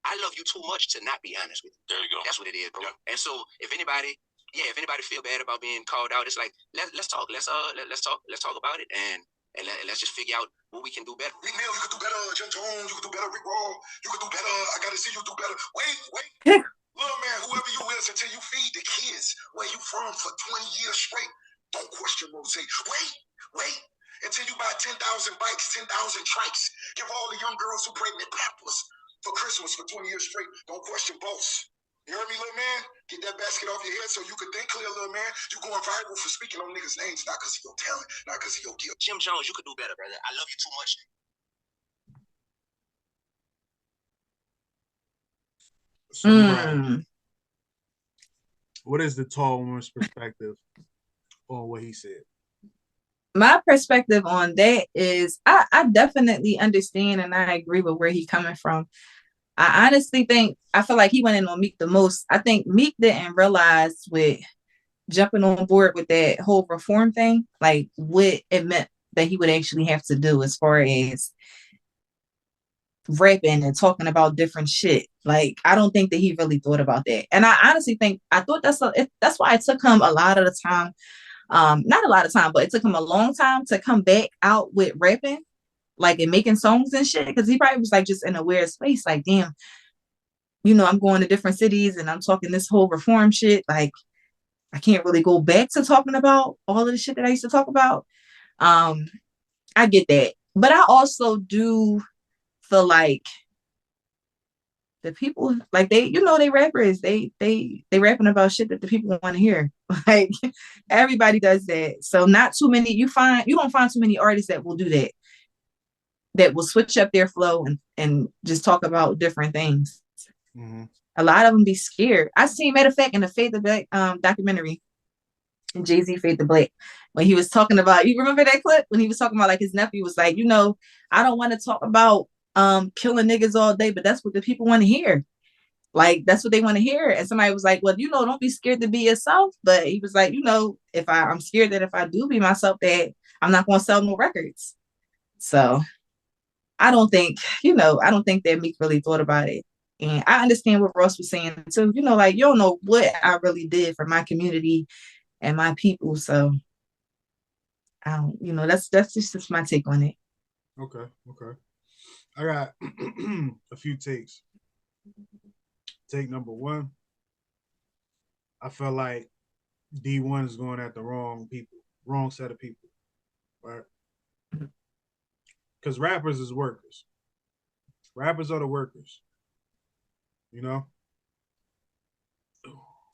Speaker 4: I love you too much to not be honest with you.
Speaker 3: There you go.
Speaker 4: That's what it is, bro. Yeah. And so if anybody feel bad about being called out, it's like let's talk. Let's talk about it and let's just figure out what we can do better.
Speaker 5: Meek Mill, you could do better. Jim Jones, you could do better. Rick Ross, you could do better. I gotta see you do better. Wait. Little man, whoever you is, until you feed the kids where you from for 20 years straight, don't question Rose. Wait. Until you buy 10,000 bikes, 10,000 trikes. Give all the young girls who pregnant Pampers for Christmas for 20 years straight. Don't question boss. You heard me, little man? Get that basket off your head so you can think clear, little man. You going viral for speaking on niggas' names, not because of your talent, not because of your guilt.
Speaker 4: Jim Jones, you could do better, brother. I love you too much.
Speaker 2: So, what is the tall woman's perspective on what he said?
Speaker 1: My perspective on that is I definitely understand and I agree with where he's coming from. I honestly I feel like he went in on Meek the most. I think Meek didn't realize with jumping on board with that whole reform thing, like what it meant that he would actually have to do as far as rapping and talking about different shit. Like, I don't think that he really thought about that. And I honestly think, I thought that's why it took him a lot of the time, not a lot of time, but it took him a long time to come back out with rapping, like, and making songs and shit. Cause he probably was like just in a weird space, like, damn, I'm going to different cities and I'm talking this whole reform shit. Like, I can't really go back to talking about all of the shit that I used to talk about. I get that. But I also do feel like the people, like, they rappers, they rapping about shit that the people want to hear. Like, everybody does that. So not too many, you don't find too many artists that will do that will switch up their flow and just talk about different things. Mm-hmm. A lot of them be scared. I seen, matter of fact, in the Fade the Black documentary, Jay-Z Fade the Black, when he was talking about, you remember that clip when he was talking about, like, his nephew was like, I don't want to talk about killing niggas all day, but that's what the people want to hear. Like, that's what they want to hear. And somebody was like, well, don't be scared to be yourself. But he was like, if I'm scared that if I do be myself, that I'm not going to sell no records. So I don't think that Meek really thought about it. And I understand what Ross was saying too. Like, you don't know what I really did for my community and my people. So I don't, that's just my take on it.
Speaker 2: Okay. I got a few takes. Take number one, I feel like D1 is going at the wrong set of people, right? Because rappers is workers. Rappers are the workers.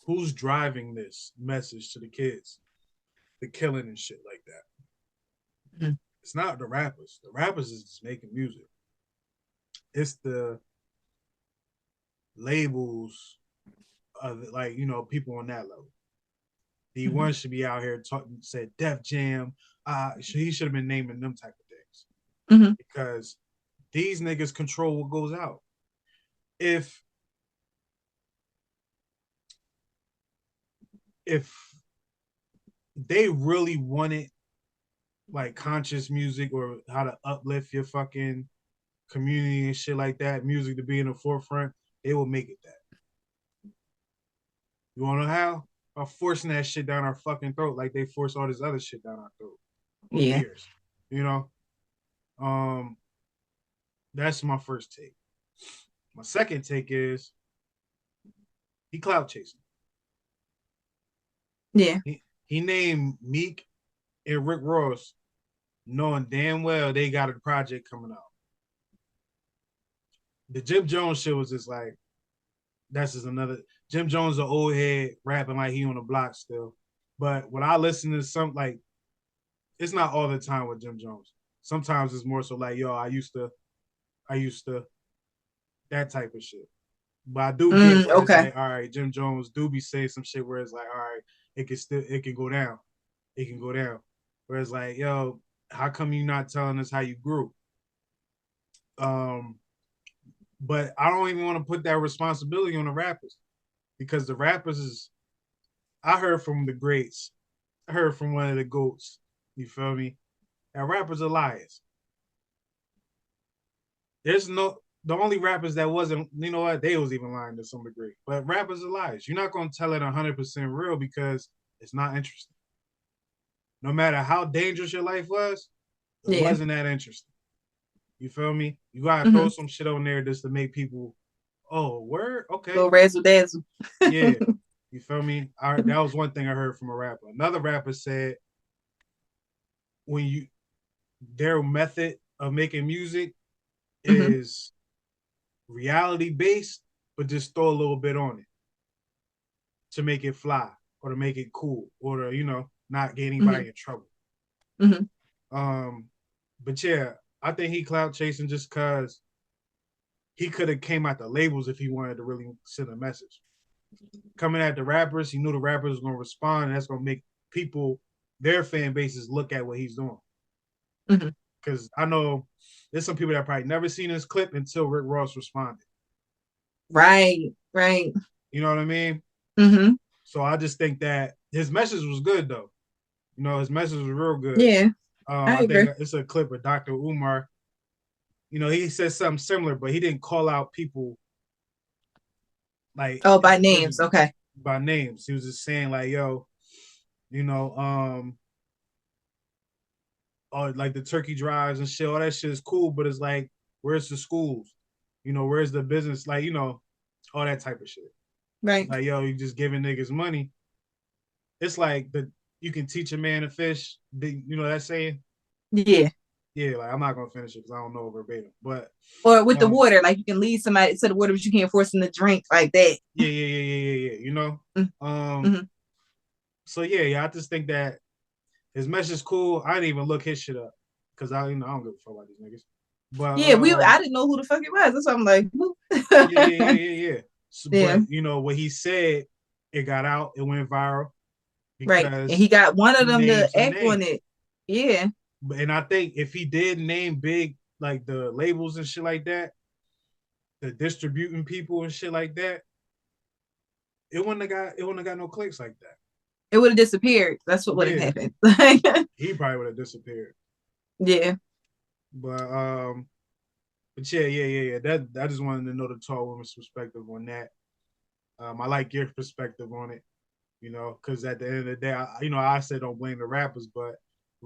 Speaker 2: Who's driving this message to the kids? The killing and shit like that. Mm-hmm. It's not the rappers. The rappers is just making music. It's the labels of, like, people on that level. D1 mm-hmm. should be out here talking, said Def Jam. He should have been naming them type of things. Mm-hmm. Because these niggas control what goes out. If they really wanted, like, conscious music or how to uplift your fucking community and shit like that, music to be in the forefront, they will make it that. You wanna know how? By forcing that shit down our fucking throat like they force all this other shit down our throat for years. That's my first take. My second take is he clout chasing.
Speaker 1: Yeah.
Speaker 2: He named Meek and Rick Ross knowing damn well they got a project coming out. The Jim Jones shit was just like, that's just another. Jim Jones, an old head, rapping like he on the block still. But when I listen to some, like, it's not all the time with Jim Jones. Sometimes it's more so like, yo, I used to, that type of shit. But I do get where it's like, all right, Jim Jones do be saying some shit where it's like, all right, it can go down. It can go down. Where it's like, yo, how come you not telling us how you grew? But I don't even want to put that responsibility on the rappers, because the rappers is, I heard from the greats. I heard from one of the GOATs. You feel me? that rappers are liars. There's no the only rappers that wasn't, you know what, they was even lying to some degree. But rappers are liars. You're not gonna tell it 100% real because it's not interesting. No matter how dangerous your life was, it wasn't that interesting. You feel me? You gotta throw some shit on there just to make people, oh, word, okay.
Speaker 1: Little razzle dazzle.
Speaker 2: Yeah. You feel me? That was one thing I heard from a rapper. Another rapper said their method of making music is reality based, but just throw a little bit on it to make it fly or to make it cool or to, not get anybody in trouble. But yeah, I think he clout chasing just because he could have came out the labels if he wanted to really send a message. Coming at the rappers, he knew the rappers was gonna respond, and that's gonna make people, their fan bases, look at what he's doing. Because I know there's some people that probably never seen this clip until Rick Ross responded.
Speaker 1: Right.
Speaker 2: You know what I mean? So I just think that his message was good, though. His message was real good.
Speaker 1: Yeah.
Speaker 2: I think it's a clip of Dr. Umar. He said something similar, but he didn't call out people like
Speaker 1: by names. Okay.
Speaker 2: By names. He was just saying like, yo, like the turkey drives and shit, all that shit is cool, but it's like, where's the schools? Where's the business? Like, all that type of shit.
Speaker 1: Right.
Speaker 2: Like, yo, you just giving niggas money. It's like you can teach a man to fish. You know that saying?
Speaker 1: Yeah.
Speaker 2: Yeah, like I'm not gonna finish it because I don't know verbatim. But
Speaker 1: or with the water, like you can lead somebody to the water, but you can't force them to drink like that.
Speaker 2: Yeah. So yeah, I just think that his message is cool. I didn't even look his shit up because I don't give a fuck about these niggas. But
Speaker 1: I didn't know who the fuck it was. That's why I'm like,
Speaker 2: yeah. So, but what he said, it got out, it went viral.
Speaker 1: Right, and he got one of them to act on it. Yeah.
Speaker 2: And I think if he did name big, like the labels and shit like that, the distributing people and shit like that, it wouldn't have got no clicks like that.
Speaker 1: It would have disappeared. That's what would have happened.
Speaker 2: He probably would have disappeared.
Speaker 1: Yeah.
Speaker 2: But yeah. That I just wanted to know the tall woman's perspective on that. I like your perspective on it, because at the end of the day, I said don't blame the rappers, but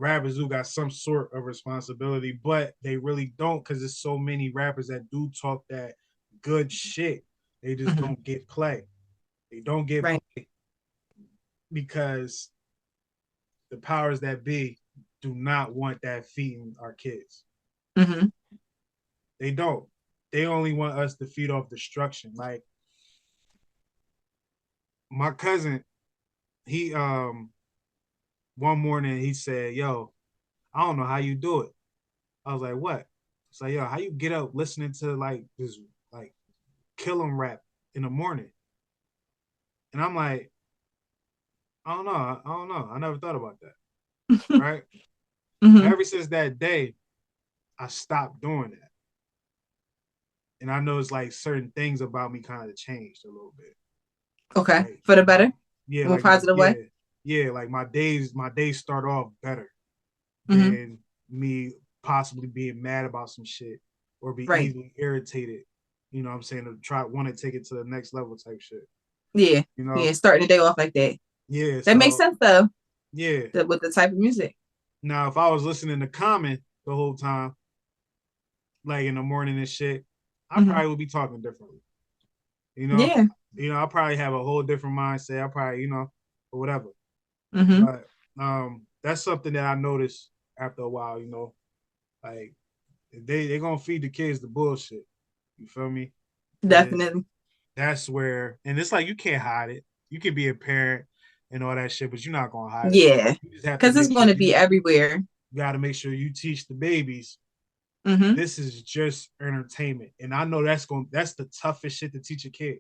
Speaker 2: rappers do got some sort of responsibility, but they really don't because there's so many rappers that do talk that good shit. They just don't get play. They don't get play because the powers that be do not want that feeding our kids. They don't. They only want us to feed off destruction. Like my cousin, he one morning he said, yo, I don't know how you do it. I was like, what? It's like, yo, how you get up listening to like this like kill 'em rap in the morning? And I'm like, I don't know. I never thought about that. Right? Ever since that day, I stopped doing that. And I know it's like certain things about me kind of changed a little bit.
Speaker 1: Okay. Like, for the better?
Speaker 2: Yeah.
Speaker 1: More
Speaker 2: like
Speaker 1: positive way?
Speaker 2: Yeah, like my days start off better than me possibly being mad about some shit or be easily irritated. You know what I'm saying? To want to take it to the next level type shit.
Speaker 1: Yeah. Yeah, starting the day off like that.
Speaker 2: Yeah.
Speaker 1: That makes sense though.
Speaker 2: Yeah.
Speaker 1: With the type of music. Now,
Speaker 2: if I was listening to Common the whole time, like in the morning and shit, I probably would be talking differently. Yeah. I probably have a whole different mindset. I probably, or whatever. But that's something that I noticed after a while, like they're gonna feed the kids the bullshit. You feel me?
Speaker 1: Definitely.
Speaker 2: That's where, and it's like you can't hide it. You can be a parent and all that shit, but you're not gonna hide
Speaker 1: it. Yeah. Because it's gonna be everywhere.
Speaker 2: You gotta make sure you teach the babies. This is just entertainment. And I know that's the toughest shit to teach a kid.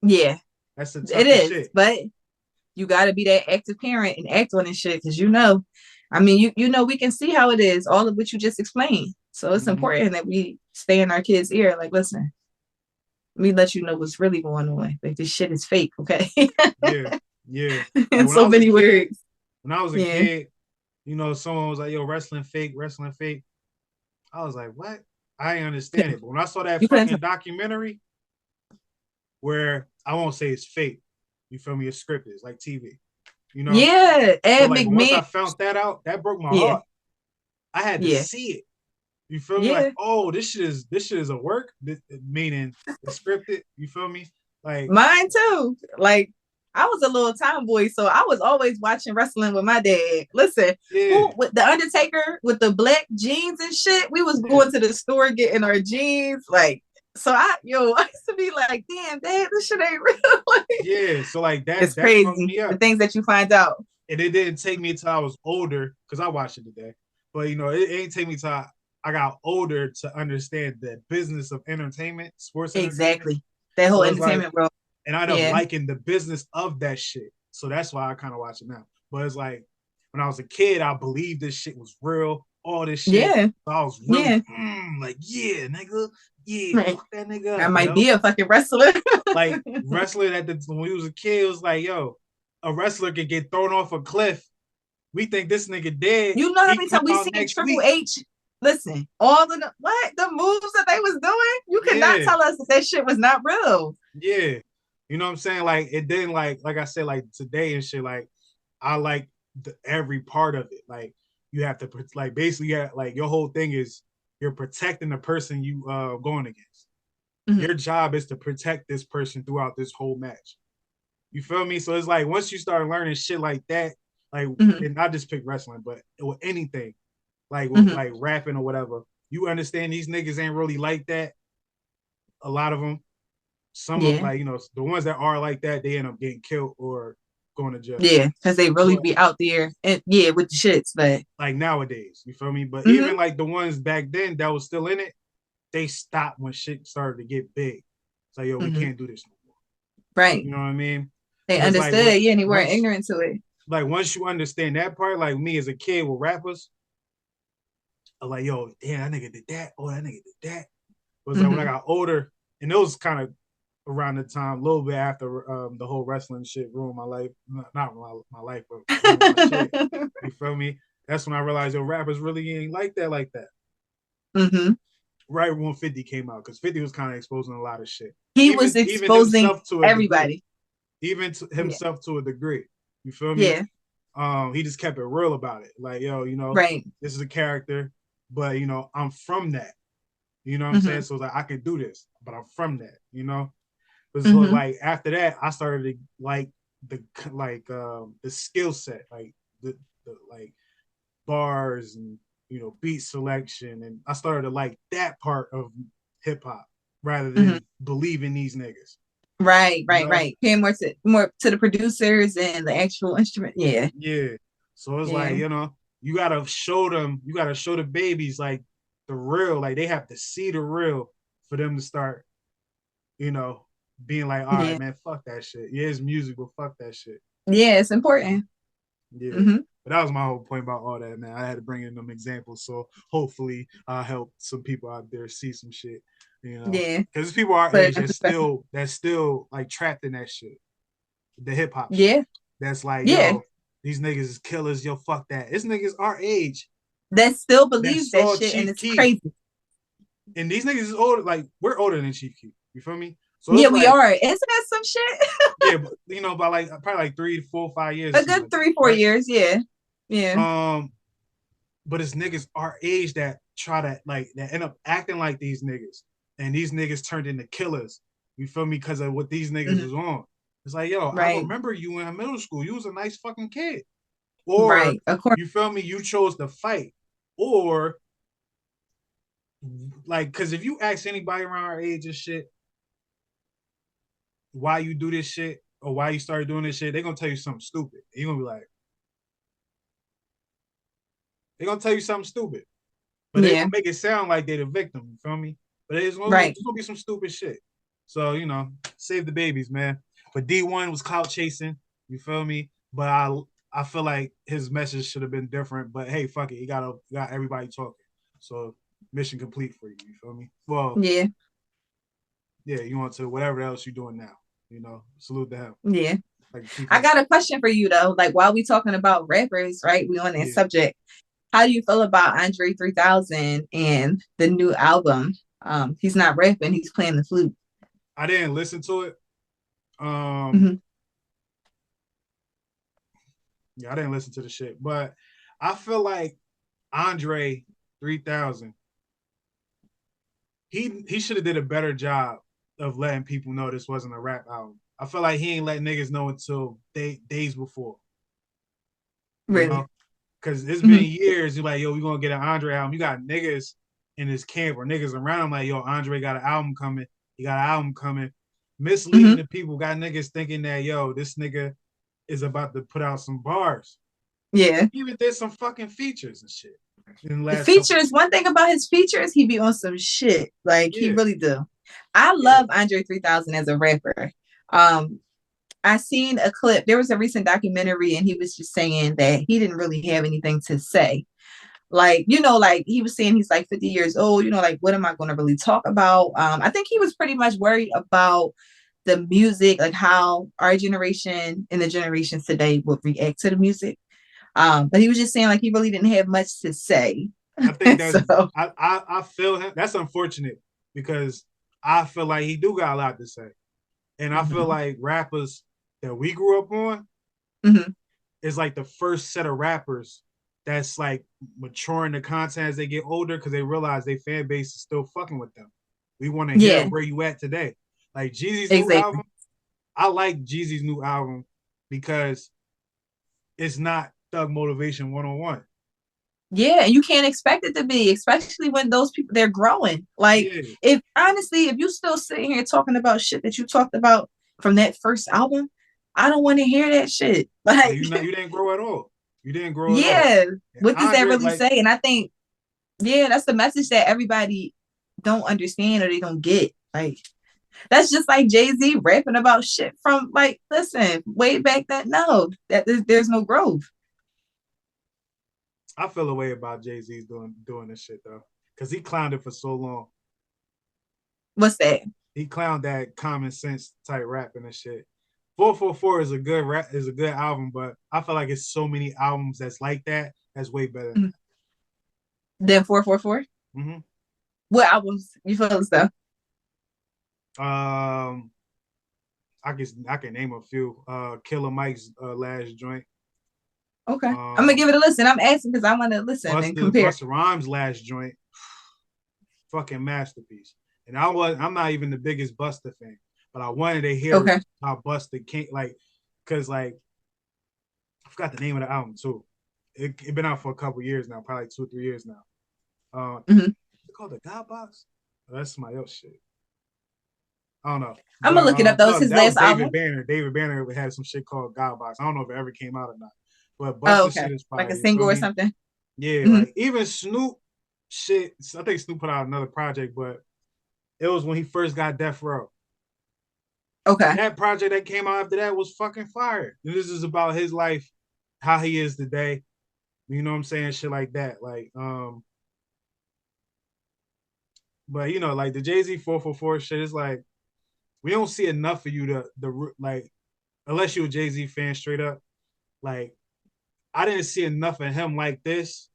Speaker 1: Yeah.
Speaker 2: That's the toughest shit.
Speaker 1: But you got to be that active parent and act on this shit because I mean, we can see how it is, all of what you just explained. So it's important that we stay in our kids' ear. Like, listen, let me let you know what's really going on. Like, this shit is fake, okay?
Speaker 2: Yeah.
Speaker 1: In so many words.
Speaker 2: When I was a kid, someone was like, yo, wrestling fake, wrestling fake. I was like, what? I didn't understand it. But when I saw that
Speaker 1: You couldn't.
Speaker 2: fucking documentary where I won't say it's fake, you feel me? It's scripted. It's like TV,
Speaker 1: Yeah,
Speaker 2: But
Speaker 1: Ed
Speaker 2: like once I
Speaker 1: McMahon.
Speaker 2: found that out, that broke my
Speaker 1: Yeah,
Speaker 2: heart. I had to
Speaker 1: yeah,
Speaker 2: see it. You feel me? Like,
Speaker 1: yeah.
Speaker 2: oh, this shit is a work. Meaning it's scripted. You feel me? Like,
Speaker 1: Mine too. Like I was a little tomboy, so I was always watching wrestling with my dad. Listen,
Speaker 2: yeah,
Speaker 1: who with the Undertaker with the black jeans and shit? We was
Speaker 2: yeah,
Speaker 1: going to the store getting our jeans. Like, so I used to be like, damn, dad, this shit ain't real. Like,
Speaker 2: yeah. So like
Speaker 1: it's
Speaker 2: that fucked
Speaker 1: crazy
Speaker 2: me
Speaker 1: the
Speaker 2: up.
Speaker 1: things that you find out.
Speaker 2: And it didn't take me until I was older because I watched it today. But it ain't take me till I got older to understand the business of entertainment, sports entertainment.
Speaker 1: Exactly. That whole
Speaker 2: So it's like,
Speaker 1: entertainment world.
Speaker 2: and I end up
Speaker 1: Yeah.
Speaker 2: liking the business of that shit. So that's why I kind of watch it now. But it's like when I was a kid, I believed this shit was real, all this shit.
Speaker 1: Yeah.
Speaker 2: So I was really
Speaker 1: Yeah.
Speaker 2: like, yeah, nigga, yeah,
Speaker 1: Right.
Speaker 2: fuck that nigga
Speaker 1: I
Speaker 2: up,
Speaker 1: might be a fucking wrestler.
Speaker 2: Like wrestling when we was a kid, it was like, yo, a wrestler could get thrown off a cliff. We think this nigga dead.
Speaker 1: You know how
Speaker 2: He
Speaker 1: many
Speaker 2: come
Speaker 1: times we
Speaker 2: out
Speaker 1: seen
Speaker 2: next
Speaker 1: Triple
Speaker 2: week.
Speaker 1: H? Listen, all of the moves that they was doing, you cannot tell us that shit was not real.
Speaker 2: Yeah. You know what I'm saying? Like it didn't like I said, like today and shit, like I like every part of it. Like you have to like basically like your whole thing is you're protecting the person you going against. Mm-hmm. Your job is to protect this person throughout this whole match. You feel me? So it's like once you start learning shit like that, like and not just pick wrestling, but with anything, like with like rapping or whatever, you understand these niggas ain't really like that. A lot of them. Some of them, like the ones that are like that, they end up getting killed or going to jail.
Speaker 1: Yeah, because they really be out there and with the shits, but
Speaker 2: like nowadays, you feel me? But even like the ones back then that was still in it, they stopped when shit started to get big. It's like, yo, we can't do this no more.
Speaker 1: Right.
Speaker 2: You know what I mean?
Speaker 1: They understood, like, and they weren't ignorant to it.
Speaker 2: Like once you understand that part, like me as a kid with rappers, I'm like, yo, damn, that nigga did that. Oh, that nigga did that. It was like when I got older, and it was kind of around the time, a little bit after the whole wrestling shit ruined my life. Not my life, but ruined my shit. You feel me? That's when I realized, yo, rappers really ain't like that. Right when 50 came out, because 50 was kind of exposing a lot of shit.
Speaker 1: He was exposing himself to everybody.
Speaker 2: Even to himself to a degree. You feel me? Yeah. He just kept it real about it. Like, yo, this is a character, but I'm from that. You know what I'm saying? So like I can do this, but I'm from that, But so like after that, I started to like the skill set, like the like bars and beat selection, and I started to like that part of hip hop rather than believing these niggas.
Speaker 1: Right. Paying more to the producers and the actual instrument. Yeah.
Speaker 2: Yeah. So it's like, you gotta show them, you gotta show the babies like the real, like they have to see the real for them to start, being like, all right, man, fuck that shit. Yeah, it's music, but fuck that shit.
Speaker 1: Yeah, it's important.
Speaker 2: Yeah. But that was my whole point about all that, man. I had to bring in them examples, so hopefully I'll help some people out there see some shit.
Speaker 1: Yeah.
Speaker 2: Because people our age that's still like trapped in that shit. The hip hop shit.
Speaker 1: Yeah.
Speaker 2: That's like, yo, these niggas is killers, yo, fuck that. This niggas our age
Speaker 1: that still believes that shit, Chief and it's Keef. Crazy.
Speaker 2: And these niggas is older, like we're older than Chief Keef. You feel me?
Speaker 1: So yeah, we are. Isn't that some shit?
Speaker 2: Yeah, but by like probably like 3, 4, 5 years.
Speaker 1: A good 3, 4 years, yeah.
Speaker 2: Yeah. But it's niggas our age that try to like that end up acting like these niggas. And these niggas turned into killers. You feel me? Because of what these niggas was on. It's like, yo, I remember you in middle school. You was a nice fucking kid. Or you feel me? You chose to fight. Or like, because if you ask anybody around our age and shit, why you do this shit or why you started doing this shit, they're gonna tell you something stupid. You're gonna be like, they're gonna tell you something stupid. But they're gonna make it sound like they're the victim, you feel me? But it's gonna be some stupid shit. So, save the babies, man. But D1 was clout chasing, you feel me? But I feel like his message should have been different. But hey, fuck it. You got everybody talking. So mission complete for you, you feel me? Well, yeah, you want to whatever else you're doing now. Salute to him.
Speaker 1: Yeah.
Speaker 2: Like people.
Speaker 1: I got a question for you though. Like while we talking about rappers, right? We on that subject. How do you feel about Andre 3000 and the new album? He's not rapping, he's playing the flute.
Speaker 2: I didn't listen to it.
Speaker 1: Mhm.
Speaker 2: Yeah, I didn't listen to the shit, but I feel like Andre 3000, he should have did a better job of letting people know this wasn't a rap album. I feel like he ain't let niggas know until days before. You
Speaker 1: Really?
Speaker 2: know? Because it's been
Speaker 1: Mhm.
Speaker 2: years. You're like, yo, we gonna get an Andre album. You got niggas in his camp or niggas around him like, yo, Andre got an album coming. He got an album coming. Misleading
Speaker 1: Mhm.
Speaker 2: the people. Got niggas thinking that, yo, this nigga is about to put out some bars.
Speaker 1: Yeah.
Speaker 2: He even did some fucking features and shit in the
Speaker 1: The
Speaker 2: last couple.
Speaker 1: features, one thing about his features, he be on some shit. Like he
Speaker 2: Yeah,
Speaker 1: really do. I
Speaker 2: yeah.
Speaker 1: love Andre 3000 as a rapper. Um, I seen a clip. There was a recent documentary, and he was just saying that he didn't really have anything to say. Like, like he was saying he's like 50 years old, like what am I going to really talk about? I think he was pretty much worried about the music, like how our generation and the generations today would react to the music. But he was just saying like he really didn't have much to say.
Speaker 2: I think that's
Speaker 1: So
Speaker 2: I feel him. That's unfortunate because I feel like he do got a lot to say. And I feel
Speaker 1: mhm.
Speaker 2: like rappers that we grew up on
Speaker 1: Mhm.
Speaker 2: is like the first set of rappers that's like maturing the content as they get older because they realize their fan base is still fucking with them. We want to hear
Speaker 1: Yeah,
Speaker 2: where you at today. Like Jeezy's new
Speaker 1: exactly.
Speaker 2: album, I like Jeezy's new album because it's not Thug Motivation 101.
Speaker 1: Yeah, and you can't expect it to be, especially when those people they're growing. Like,
Speaker 2: Yeah.
Speaker 1: if honestly, if you still sitting here talking about shit that you talked about from that first album, I don't want to hear that shit.
Speaker 2: Like
Speaker 1: Like,
Speaker 2: you didn't grow at all. You didn't grow at all.
Speaker 1: yeah,
Speaker 2: And
Speaker 1: what does that
Speaker 2: Andre,
Speaker 1: really
Speaker 2: like,
Speaker 1: say? And I think, yeah, that's the message that everybody don't understand or they don't get. Like, that's just like Jay-Z rapping about shit from like, listen, way back then. No, that there's no growth.
Speaker 2: I feel a way about Jay-Z doing this shit though. Cause he clowned it for so long.
Speaker 1: What's that?
Speaker 2: He clowned that common sense type rapping and shit. 444 is a good album, but I feel like it's so many albums that's like that. That's way better than
Speaker 1: Then 444.
Speaker 2: that. Mm-hmm.
Speaker 1: What albums you feel stuff?
Speaker 2: Um, I can name a few. Killer Mike's last joint.
Speaker 1: Okay. I'm gonna
Speaker 2: Um,
Speaker 1: give it a listen. I'm asking because I want to listen and compare.
Speaker 2: Busta Rhymes' last joint. Fucking masterpiece. And I'm not even the biggest Busta fan, but I wanted to hear
Speaker 1: Okay.
Speaker 2: how Busta came, like, cause like I forgot the name of the album too. It been out for a couple years now, probably 2 or 3 years now.
Speaker 1: Mm-hmm.
Speaker 2: It's called the God Box. Oh, that's somebody else shit. I don't know,
Speaker 1: I'm
Speaker 2: but
Speaker 1: gonna look it up. That was
Speaker 2: no,
Speaker 1: his
Speaker 2: that was
Speaker 1: last
Speaker 2: David
Speaker 1: album.
Speaker 2: Banner. David Banner had some shit called God Box. I don't know if it ever came out or not, but
Speaker 1: Oh,
Speaker 2: Busta
Speaker 1: okay.
Speaker 2: shit is
Speaker 1: Like
Speaker 2: fire.
Speaker 1: a
Speaker 2: You feel
Speaker 1: single or
Speaker 2: me?
Speaker 1: something.
Speaker 2: Yeah,
Speaker 1: Mm-hmm.
Speaker 2: like even Snoop shit. I think Snoop put out another project, but it was when he first got Death Row.
Speaker 1: Okay.
Speaker 2: That project that came out after that was fucking fire. And this is about his life, how he is today. You know what I'm saying? Shit like that. Like, but you know, like the Jay-Z 444 shit is like, we don't see enough of you to like, unless you're a Jay-Z fan straight up. Like, I didn't see enough of him like this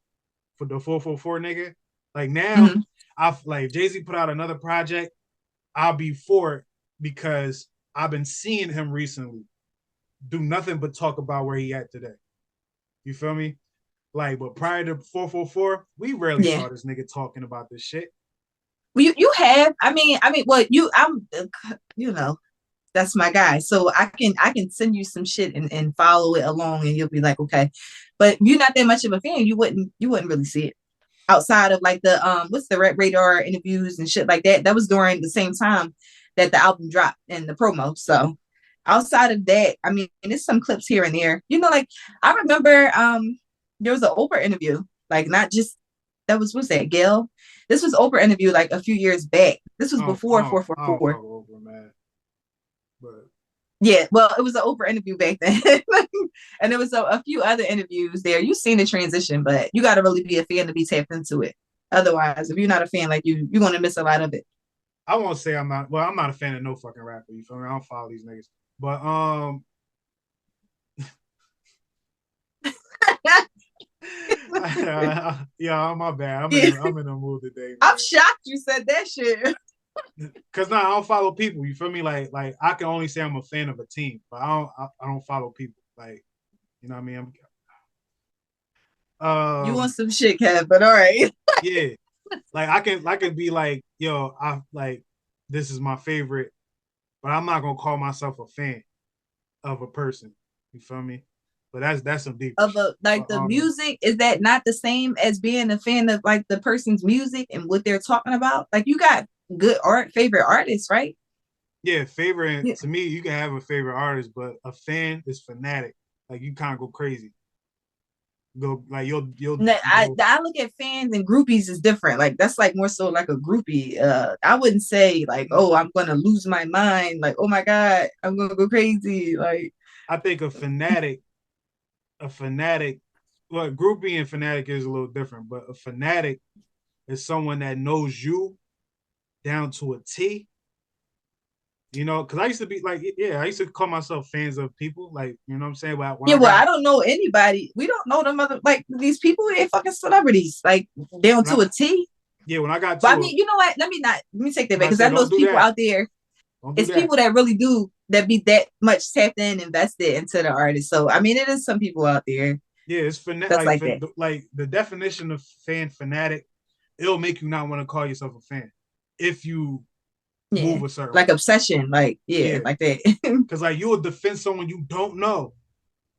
Speaker 2: for the 444 nigga. Like now,
Speaker 1: Mm-hmm.
Speaker 2: I've like Jay-Z put out another project, I'll be for it because I've been seeing him recently do nothing but talk about where he at today. You feel me? Like, but prior to 444, we rarely
Speaker 1: Yeah.
Speaker 2: saw this nigga talking about this shit.
Speaker 1: Well, you have. Well, that's my guy. So I can send you some shit and follow it along, and you'll be like, okay. But if you're not that much of a fan, you wouldn't really see it outside of like the what's the Red Radar interviews and shit like that. That was during the same time that the album dropped and the promo. So outside of that, I mean, there's some clips here and there. Like I remember there was an Oprah interview, like not just that was that Gail. This was Oprah interview like a few years back. This was before
Speaker 2: I don't
Speaker 1: 444.
Speaker 2: fuck over, man. But
Speaker 1: Yeah, well, it was an Oprah interview back then. And there was a few other interviews there. You've seen the transition, but you got to really be a fan to be tapped into it. Otherwise, if you're not a fan like you're going to miss a lot of it.
Speaker 2: I won't say I'm not a fan of no fucking rapper. You feel me? I don't follow these niggas. But Yeah, my bad. I'm in the mood today, man.
Speaker 1: I'm shocked you said that shit.
Speaker 2: Cause I don't follow people. You feel me? Like I can only say I'm a fan of a team, but I don't follow people. Like, you know what I mean?
Speaker 1: You want some shit, Kev, but all right.
Speaker 2: Yeah. Like I can be like, yo, I like this is my favorite, but I'm not gonna call myself a fan of a person. You feel me? But that's some deep
Speaker 1: Of
Speaker 2: shit.
Speaker 1: like the music, is that not the same as being a fan of like the person's music and what they're talking about? Like you got good favorite artists, right?
Speaker 2: Yeah, favorite
Speaker 1: Yeah.
Speaker 2: to me, you can have a favorite artist, but a fan is fanatic. Like you kind of go crazy. Go like you'll
Speaker 1: No,
Speaker 2: go,
Speaker 1: I look at fans and groupies is different. Like that's like more so like a groupie. I wouldn't say like, oh, I'm gonna lose my mind. Like, oh my god, I'm gonna go crazy. Like,
Speaker 2: I think a fanatic, well, groupie and fanatic is a little different, but a fanatic is someone that knows you down to a T. You know, because I used to be like, yeah, I used to call myself fans of people, like, you know what I'm saying? But when
Speaker 1: yeah,
Speaker 2: I
Speaker 1: well,
Speaker 2: got
Speaker 1: I don't know anybody. We don't know them other like these people. They're fucking celebrities, like down
Speaker 2: when
Speaker 1: to a T.
Speaker 2: when I got
Speaker 1: But I
Speaker 2: to a,
Speaker 1: mean, you know what? Let me take that
Speaker 2: when
Speaker 1: back
Speaker 2: I
Speaker 1: because
Speaker 2: said
Speaker 1: I know
Speaker 2: don't
Speaker 1: it's
Speaker 2: do
Speaker 1: people
Speaker 2: that,
Speaker 1: out there.
Speaker 2: don't do
Speaker 1: It's
Speaker 2: that.
Speaker 1: people that really do that be that much tapped in, invested into the artist. So I mean, it is some people out there
Speaker 2: Yeah, it's
Speaker 1: that's like that.
Speaker 2: like the definition of fan fanatic, it'll make you not want to call yourself a fan if you
Speaker 1: Yeah,
Speaker 2: move a certain
Speaker 1: like
Speaker 2: way.
Speaker 1: obsession, like yeah,
Speaker 2: Yeah,
Speaker 1: like that.
Speaker 2: because like you will defend someone you don't know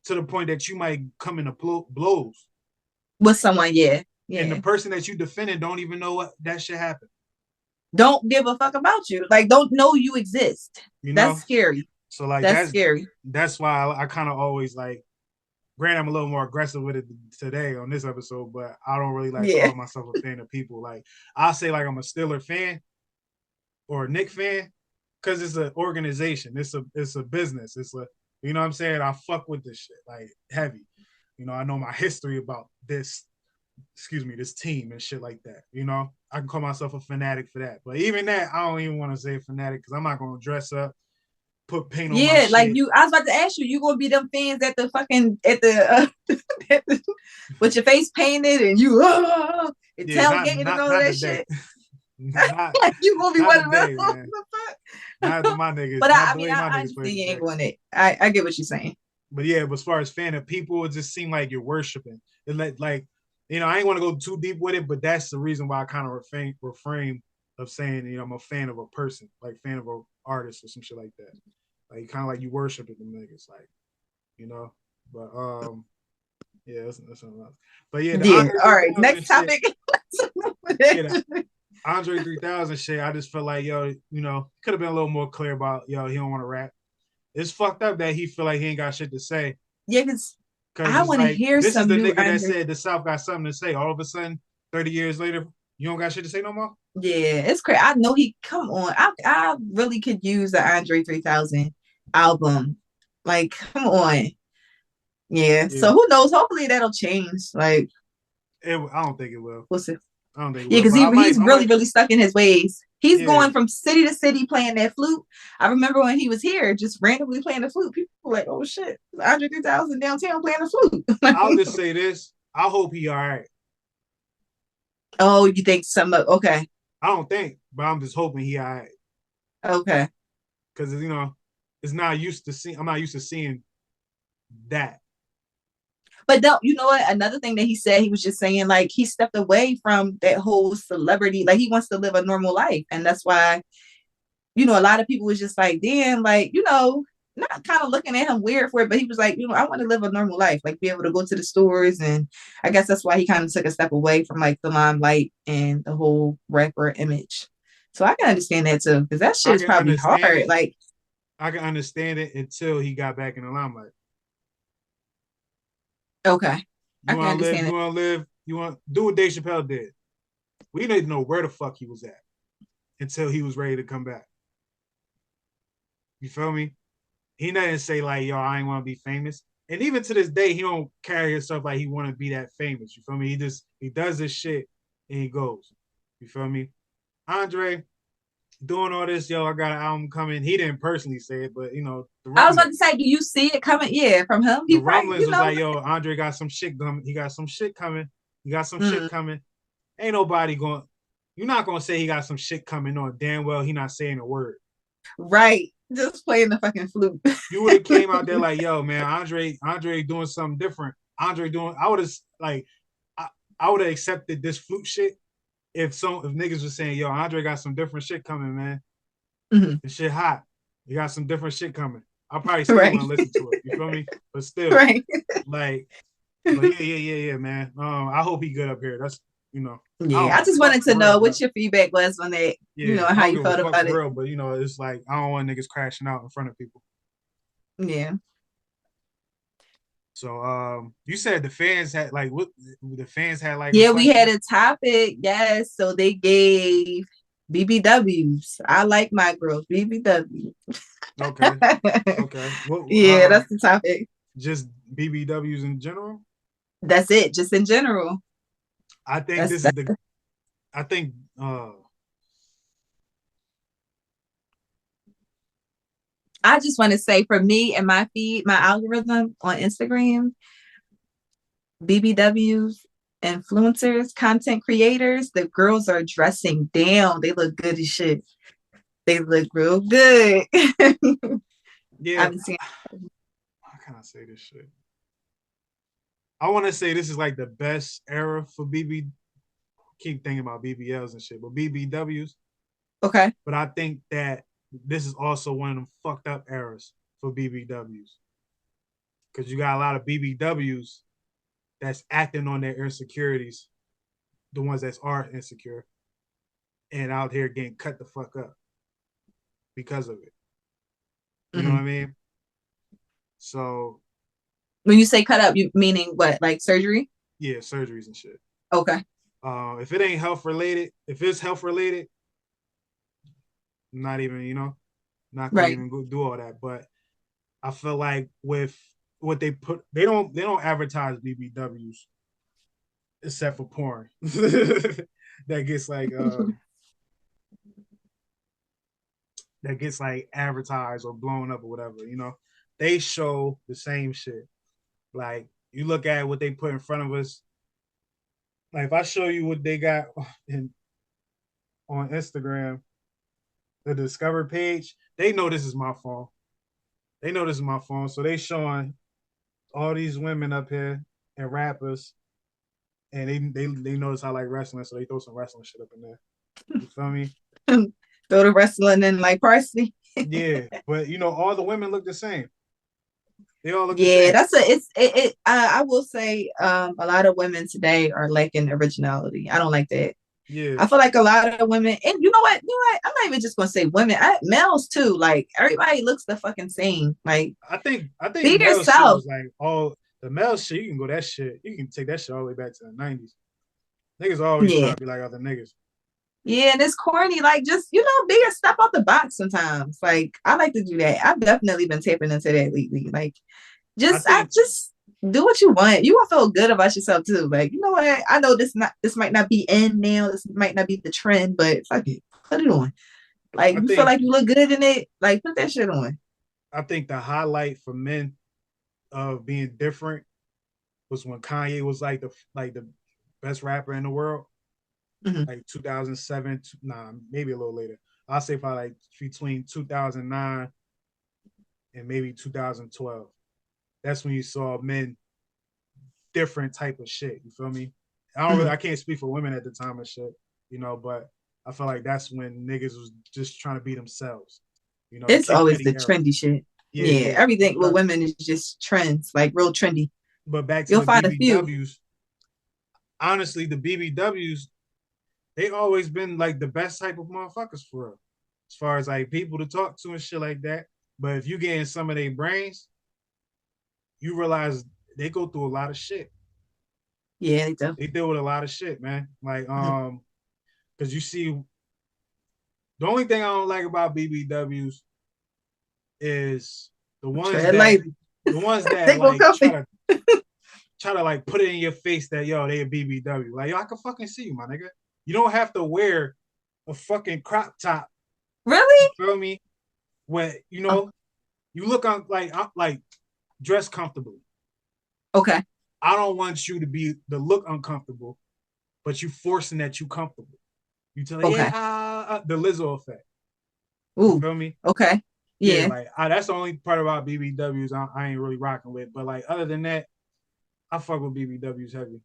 Speaker 2: to the point that you might come into blows,
Speaker 1: With someone, yeah,
Speaker 2: and the
Speaker 1: yeah.
Speaker 2: person that you defended don't even know what that shit happened.
Speaker 1: Don't give a fuck about you. Like, don't know you exist.
Speaker 2: You
Speaker 1: That's
Speaker 2: know,
Speaker 1: scary.
Speaker 2: so like
Speaker 1: That's scary.
Speaker 2: that's why I kind of always like. Granted, I'm a little more aggressive with it today on this episode, but I don't really like
Speaker 1: Yeah.
Speaker 2: calling myself a fan of people. Like I'll say like I'm a Steeler fan or a Nick fan because it's an organization. It's a business. It's a you know what I'm saying. I fuck with this shit like heavy. You know, I know my history about this. Excuse me, this team and shit like that. You know, I can call myself a fanatic for that. But even that, I don't even want to say fanatic because I'm not gonna dress up, put paint on my
Speaker 1: Yeah, like
Speaker 2: shit.
Speaker 1: you, I was about to ask you, you gonna be them fans at the fucking at the with your face painted and you and
Speaker 2: Yeah,
Speaker 1: tailgating and all
Speaker 2: not
Speaker 1: that
Speaker 2: today.
Speaker 1: shit.
Speaker 2: not
Speaker 1: Like you gonna be
Speaker 2: not
Speaker 1: one of them.
Speaker 2: today, man. Not to my niggas,
Speaker 1: But
Speaker 2: not
Speaker 1: I
Speaker 2: the
Speaker 1: mean,
Speaker 2: way my
Speaker 1: I
Speaker 2: niggas play
Speaker 1: understand you
Speaker 2: today.
Speaker 1: ain't going it. I get what you're saying.
Speaker 2: But yeah, but as far as fan of people, it just seemed like you're worshiping. It like you know, I ain't want to go too deep with it, but that's the reason why I kind of refrain of saying, you know, I'm a fan of a person, like fan of an artist or some shit like that. Like kind of like you worshiping them niggas, like, you know. But yeah, that's something else. But yeah, the
Speaker 1: Yeah.
Speaker 2: Andre
Speaker 1: All right.
Speaker 2: 3000
Speaker 1: Next
Speaker 2: shit,
Speaker 1: topic.
Speaker 2: yeah, the Andre 3000 shit, I just felt like, yo, you know, could have been a little more clear about, yo, he don't want to rap. It's fucked up that he feel like he ain't got shit to say.
Speaker 1: Yeah, because
Speaker 2: Cause
Speaker 1: I
Speaker 2: it's
Speaker 1: want to
Speaker 2: like
Speaker 1: hear
Speaker 2: this is
Speaker 1: some
Speaker 2: the
Speaker 1: new
Speaker 2: nigga that
Speaker 1: Andre.
Speaker 2: said the South got something to say. All of a sudden, 30 years later, you don't got shit to say no more.
Speaker 1: Yeah, it's crazy. I know he come on. I really could use the Andre 3000 album. Like, come on. Yeah.
Speaker 2: Yeah,
Speaker 1: So who knows? Hopefully that'll change. Like,
Speaker 2: I don't think it will.
Speaker 1: we'll see.
Speaker 2: I don't think it
Speaker 1: Yeah,
Speaker 2: will.
Speaker 1: because
Speaker 2: But
Speaker 1: he's
Speaker 2: I
Speaker 1: really,
Speaker 2: might.
Speaker 1: really stuck in his ways. He's
Speaker 2: Yeah,
Speaker 1: going from city to city playing that flute. I remember when he was here, just randomly playing the flute. People were like, oh shit, Andre 3000 downtown playing the flute.
Speaker 2: I'll just say this. I hope he all right.
Speaker 1: Oh, you think some okay.
Speaker 2: I don't think, but I'm just hoping he all right.
Speaker 1: Okay.
Speaker 2: Because you know, it's not used to seeing. I'm not used to seeing that.
Speaker 1: But don't you know what? Another thing that he said, he was just saying like he stepped away from that whole celebrity. Like he wants to live a normal life, and that's why a lot of people was just like, damn, like not kind of looking at him weird for it, but he was like, I want to live a normal life, like be able to go to the stores, and I guess that's why he kind of took a step away from like the limelight and the whole rapper image. So I can understand that too, because that shit
Speaker 2: I
Speaker 1: is
Speaker 2: can
Speaker 1: probably
Speaker 2: understand
Speaker 1: hard.
Speaker 2: it.
Speaker 1: Like,
Speaker 2: I can understand it until he got back in the limelight.
Speaker 1: okay, I
Speaker 2: You
Speaker 1: can
Speaker 2: want to live.
Speaker 1: understand
Speaker 2: You
Speaker 1: it.
Speaker 2: want to live. You want do what Dave Chappelle did. We didn't know where the fuck he was at until he was ready to come back. You feel me? He didn't say like, "Yo, I ain't want to be famous." And even to this day, he don't carry himself like he want to be that famous. You feel me? He does this shit and he goes. You feel me? Andre doing all this, yo, I got an album coming. He didn't personally say it, but the
Speaker 1: I was about to
Speaker 2: rumblings.
Speaker 1: say, do you see it coming? Yeah, from him.
Speaker 2: The
Speaker 1: He probably,
Speaker 2: rumblings was like, yo, Andre got some shit coming. He got some shit coming. He got some shit coming. Ain't nobody going. You're not gonna say he got some shit coming on. Damn well he not saying a word.
Speaker 1: Right. Just playing the fucking flute.
Speaker 2: You would have came out there like, yo, man, Andre doing something different. I would have like, I would have accepted this flute shit if niggas was saying, yo, Andre got some different shit coming, man.
Speaker 1: Mm-hmm.
Speaker 2: This shit hot. You got some different shit coming. I'll probably still want to listen to it. You feel me? But still,
Speaker 1: right.
Speaker 2: Like, but yeah, man. I hope he good up here. That's, you know.
Speaker 1: Yeah, I just wanted to know what your feedback was on that.
Speaker 2: Yeah,
Speaker 1: you know, how you felt about it.
Speaker 2: Real, but you know, it's like I don't want niggas crashing out in front of people.
Speaker 1: Yeah.
Speaker 2: So, you said the fans had like what the fans had like.
Speaker 1: Yeah, we had a topic. Yes, so they gave BBWs. I like my girls, BBW.
Speaker 2: Okay. Well,
Speaker 1: yeah, that's the topic.
Speaker 2: Just BBWs in general.
Speaker 1: That's it. Just in general.
Speaker 2: I think this is the. I think.
Speaker 1: I just want to say, for me and my feed, my algorithm on Instagram, BBWs, influencers, content creators, the girls are dressing down. They look good as shit. They look real good.
Speaker 2: Yeah. How can I say this shit? I want to say this is like the best era for BB. Keep thinking about BBLs and shit, but BBWs.
Speaker 1: Okay.
Speaker 2: But I think that this is also one of them fucked up eras for BBWs. Because you got a lot of BBWs that's acting on their insecurities, the ones that are insecure, and out here getting cut the fuck up because of it. You know what I mean? So
Speaker 1: when you say cut up, you meaning what? Like surgery?
Speaker 2: Yeah, surgeries and shit.
Speaker 1: Okay.
Speaker 2: If it ain't health related, if it's health related, not even, not gonna even go do all that. But I feel like with what they put, they don't advertise BBWs except for porn. that gets like advertised or blown up or whatever, They show the same shit. Like, you look at what they put in front of us. Like, if I show you what they got on Instagram, the Discover page, they know this is my phone. So they showing all these women up here and rappers, and they notice I like wrestling, so they throw some wrestling shit up in there. You feel me?
Speaker 1: Throw the wrestling in like parsley.
Speaker 2: Yeah, but all the women look the same. They all look the same.
Speaker 1: Yeah, I will say, a lot of women today are lacking originality. I don't like that.
Speaker 2: Yeah,
Speaker 1: I feel like a lot of women, and you know what? I'm not even just gonna say women. Males too. Like, everybody looks the fucking same. Like,
Speaker 2: I think
Speaker 1: be yourself.
Speaker 2: Like, all the male shit, you can go that shit. You can take that shit all the way back to the 90s. Niggas always try to be like other niggas.
Speaker 1: Yeah, and it's corny. Like, just, be a step out the box sometimes. Like, I like to do that. I've definitely been tapping into that lately. Like, just do what you want. You will feel good about yourself too. Like, you know what? I know this might not be in now. This might not be the trend, but fuck it, put it on. Like, you feel like you look good in it. Like, put that shit on.
Speaker 2: I think the highlight for men of being different was when Kanye was like the best rapper in the world.
Speaker 1: Mm-hmm.
Speaker 2: Like 2007, maybe a little later. I'll say probably like between 2009 and maybe 2012. That's when you saw men different type of shit. You feel me? I can't speak for women at the time and shit, but I feel like that's when niggas was just trying to be themselves.
Speaker 1: It's always the trendy shit. Yeah, everything with women is just trends, like real trendy.
Speaker 2: But back to the BBWs, honestly, the BBWs, they always been like the best type of motherfuckers for real. As far as like people to talk to and shit like that. But if you get in some of their brains, you realize they go through a lot of shit.
Speaker 1: Yeah, they do.
Speaker 2: They deal with a lot of shit, man. Like, because you see, the only thing I don't like about BBWs is the ones that like try to like put it in your face that they a BBW. Like, yo, I can fucking see you, my nigga. You don't have to wear a fucking crop top.
Speaker 1: Really?
Speaker 2: You feel me? When you look on like dress comfortably.
Speaker 1: Okay.
Speaker 2: I don't want you to look uncomfortable, but you forcing that you comfortable. You tell
Speaker 1: Okay.
Speaker 2: the Lizzo effect.
Speaker 1: Ooh.
Speaker 2: You feel me?
Speaker 1: Okay. Yeah.
Speaker 2: Like that's the only part about BBWs I ain't really rocking with. But like other than that, I fuck with BBWs heavy.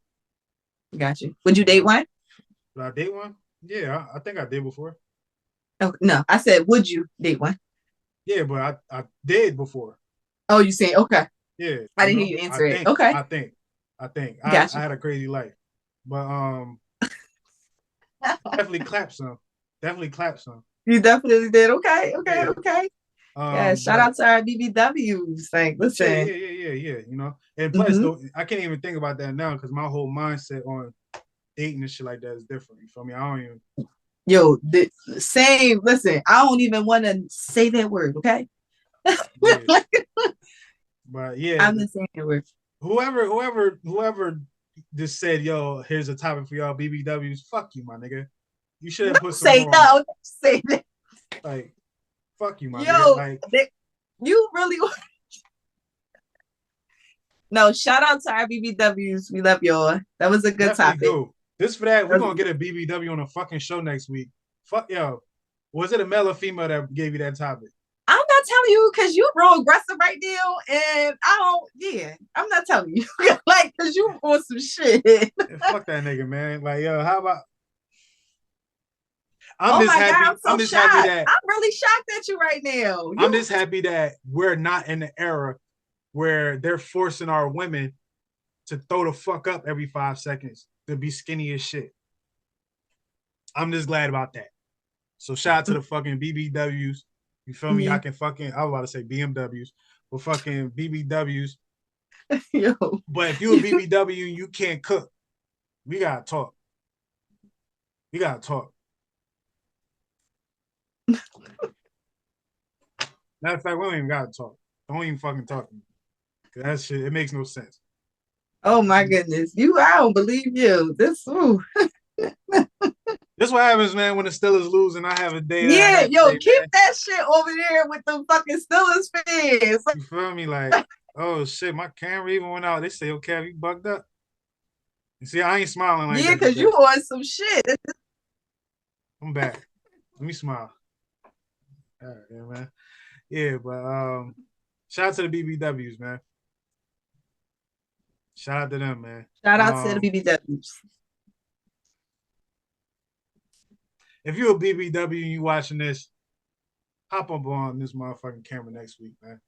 Speaker 1: Got you. Would you date one?
Speaker 2: Did I date one? Yeah, I think I did before.
Speaker 1: Oh no, I said, would you date one?
Speaker 2: Yeah, but I did before.
Speaker 1: Oh, you saying okay?
Speaker 2: Yeah,
Speaker 1: I didn't hear you answer it. Okay,
Speaker 2: I think I
Speaker 1: gotcha.
Speaker 2: had a crazy life, but definitely clap some. Definitely clap some.
Speaker 1: You definitely did. Okay, okay,
Speaker 2: Yeah.
Speaker 1: okay. Yeah, shout out to our BBWs. Like, listen.
Speaker 2: Yeah. You know, and plus,
Speaker 1: Mm-hmm.
Speaker 2: though, I can't even think about that now because my whole mindset on dating and shit like that is different. You feel me? I don't even.
Speaker 1: Yo, the same. Listen, I don't even want to say that word. Okay.
Speaker 2: Yeah. But yeah,
Speaker 1: I'm just saying that word.
Speaker 2: whoever just said, "Yo, here's a topic for y'all BBWs." Fuck you, my nigga. You should have put some
Speaker 1: Say
Speaker 2: more on
Speaker 1: no.
Speaker 2: that.
Speaker 1: Say that.
Speaker 2: Like, fuck you, my nigga.
Speaker 1: Yo,
Speaker 2: Like,
Speaker 1: you really. No, shout out to our BBWs. We love y'all. That was a good
Speaker 2: definitely
Speaker 1: topic.
Speaker 2: do. This for that, we're gonna get a BBW on a fucking show next week. Fuck yo. Was it a male or female that gave you that topic?
Speaker 1: I'm not telling you because you're real aggressive right now, and I don't. Yeah, I'm not telling you, like, because you on some shit.
Speaker 2: Fuck that nigga, man. Like, yo, how about?
Speaker 1: Oh my God, I'm so
Speaker 2: I'm just
Speaker 1: shocked.
Speaker 2: happy that
Speaker 1: I'm really shocked at you right now.
Speaker 2: I'm just happy that we're not in the era where they're forcing our women to throw the fuck up every 5 seconds to be skinny as shit. I'm just glad about that. So shout out to the fucking BBWs. You feel me? I can fucking, I was about to say BMWs, but fucking BBWs.
Speaker 1: Yo.
Speaker 2: But if you're a BBW and you can't cook, we gotta talk. We gotta talk. Matter of fact, we don't even gotta talk. Don't even fucking talk to me. That shit, it makes no sense.
Speaker 1: Oh my goodness. I don't believe you. This
Speaker 2: This what happens, man, when the Steelers lose and I have a day that I
Speaker 1: Yeah,
Speaker 2: have
Speaker 1: yo,
Speaker 2: today,
Speaker 1: keep
Speaker 2: man.
Speaker 1: that shit over there with the fucking Steelers fans.
Speaker 2: You feel me? Like, oh shit, my camera even went out. They say, okay, you bugged up. You see, I ain't smiling like
Speaker 1: Yeah,
Speaker 2: that.
Speaker 1: because you on some shit.
Speaker 2: I'm back. Let me smile. All right, yeah, man. Yeah, but shout out to the BBWs, man. Shout out to them, man.
Speaker 1: Shout out to the BBWs.
Speaker 2: If you're a BBW and you watching this, hop up on this motherfucking camera next week, man.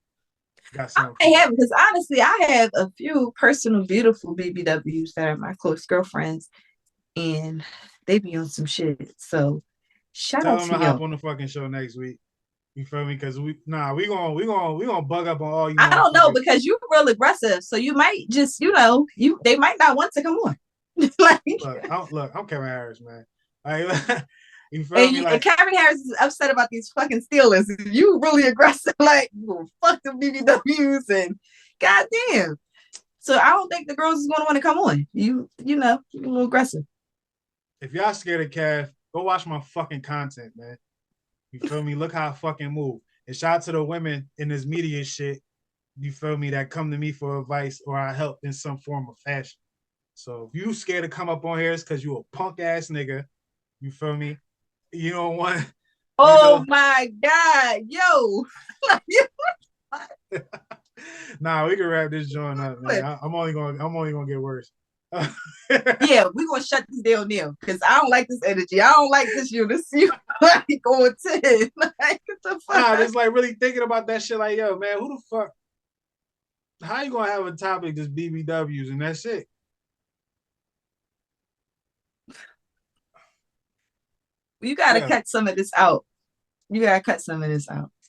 Speaker 2: Got something.
Speaker 1: I have, because honestly, I have a few personal, beautiful BBWs that are my close girlfriends, and they be on some shit. So shout
Speaker 2: Tell
Speaker 1: out
Speaker 2: them
Speaker 1: to
Speaker 2: to hop
Speaker 1: you.
Speaker 2: on the fucking show next week. You feel me? Because we gonna bug up on all you.
Speaker 1: I don't know, because you're real aggressive, so you might just, they might not want to come on. Like,
Speaker 2: I'm Kevin Harris, man. Like, you feel me? Like,
Speaker 1: and Kevin Harris is upset about these fucking Steelers. You really aggressive, like, fuck the BBWs and goddamn. So I don't think the girls is gonna want to come on. You're a little aggressive.
Speaker 2: if y'all scared of Kev, go watch my fucking content, man. You feel me? Look how I fucking move. And shout out to the women in this media shit, you feel me, that come to me for advice or I help in some form or fashion. So if you scared to come up on here, it's because you a punk ass nigga. You feel me? You don't want.
Speaker 1: Oh my God, yo.
Speaker 2: Nah, we can wrap this joint up, man. I'm only gonna get worse.
Speaker 1: Yeah, we're gonna shut this down now because I don't like this energy. I don't like this unit. You like going 10. Like, what the fuck?
Speaker 2: Nah, just like really thinking about that shit, like, yo, man, who the fuck? How you gonna have a topic just BBWs and that's it?
Speaker 1: You gotta cut some of this out.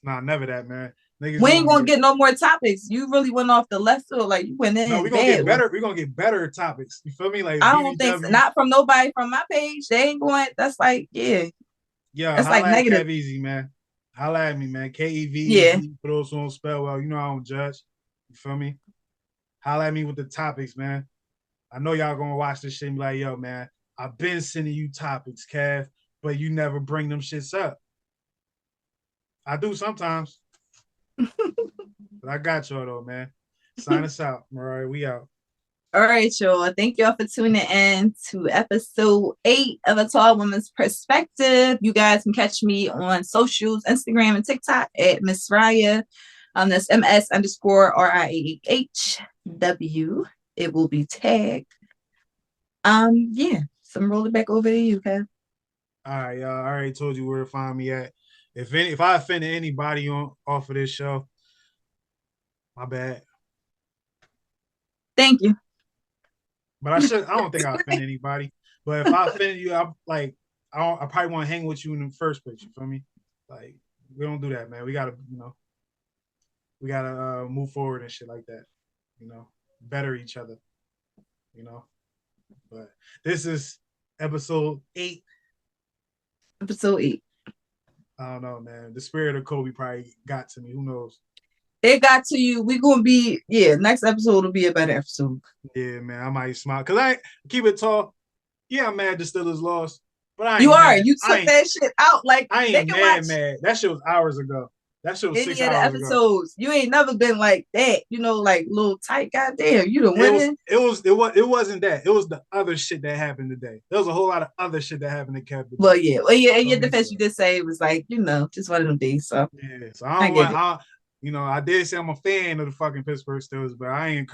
Speaker 2: Nah, never that, man.
Speaker 1: Niggas we ain't gonna get no more topics. You really went off the left field, like you went in.
Speaker 2: No, we're gonna get better. We're gonna get better topics. You feel me? Like
Speaker 1: I don't think so. Not from nobody from my page. They ain't going. That's like, yeah.
Speaker 2: That's like negative. KevEZe, man. Holla at me, man. KevEZe.
Speaker 1: Yeah.
Speaker 2: For those who don't spell well, you know I don't judge. You feel me? Holla at me with the topics, man. I know y'all gonna watch this shit and be like, yo, man, I've been sending you topics, Kev, but you never bring them shits up. I do sometimes. But I got y'all though, man. Sign us out. Mariah, we out.
Speaker 1: All right, y'all. Thank y'all for tuning in to episode 8 of A Tall Woman's Perspective. You guys can catch me on socials, Instagram and TikTok at Miss Riah. That's MS_RIAHW. It will be tagged. Yeah. So I'm rolling back over to you, Kev.
Speaker 2: All right, y'all. I already told you where to find me at. If I offended anybody off of this show, my bad.
Speaker 1: Thank you.
Speaker 2: But I don't think I offended anybody. But if I offended you, I probably want to hang with you in the first place. You feel me? Like, we don't do that, man. We gotta move forward and shit like that. Better each other. But this is episode 8.
Speaker 1: Episode 8.
Speaker 2: I don't know, man. The spirit of Kobe probably got to me. Who knows?
Speaker 1: It got to you. We gonna be, next episode will be a better episode.
Speaker 2: Yeah, man. I might smile. Cause I keep it tall. Yeah, I'm mad the Steelers lost. But I ain't
Speaker 1: You
Speaker 2: mad.
Speaker 1: You took that shit out. Like,
Speaker 2: I ain't mad. That shit was hours ago. That shit was 6 hours ago.
Speaker 1: Episodes. You ain't never been like that, like little tight. Goddamn, you the winning.
Speaker 2: It wasn't that. It was the other shit that happened today. There was a whole lot of other shit that happened to Kev.
Speaker 1: Well, yeah. In your defense, you did say it was like, just one of them days. So
Speaker 2: yeah. So I did say I'm a fan of the fucking Pittsburgh Steelers, but I ain't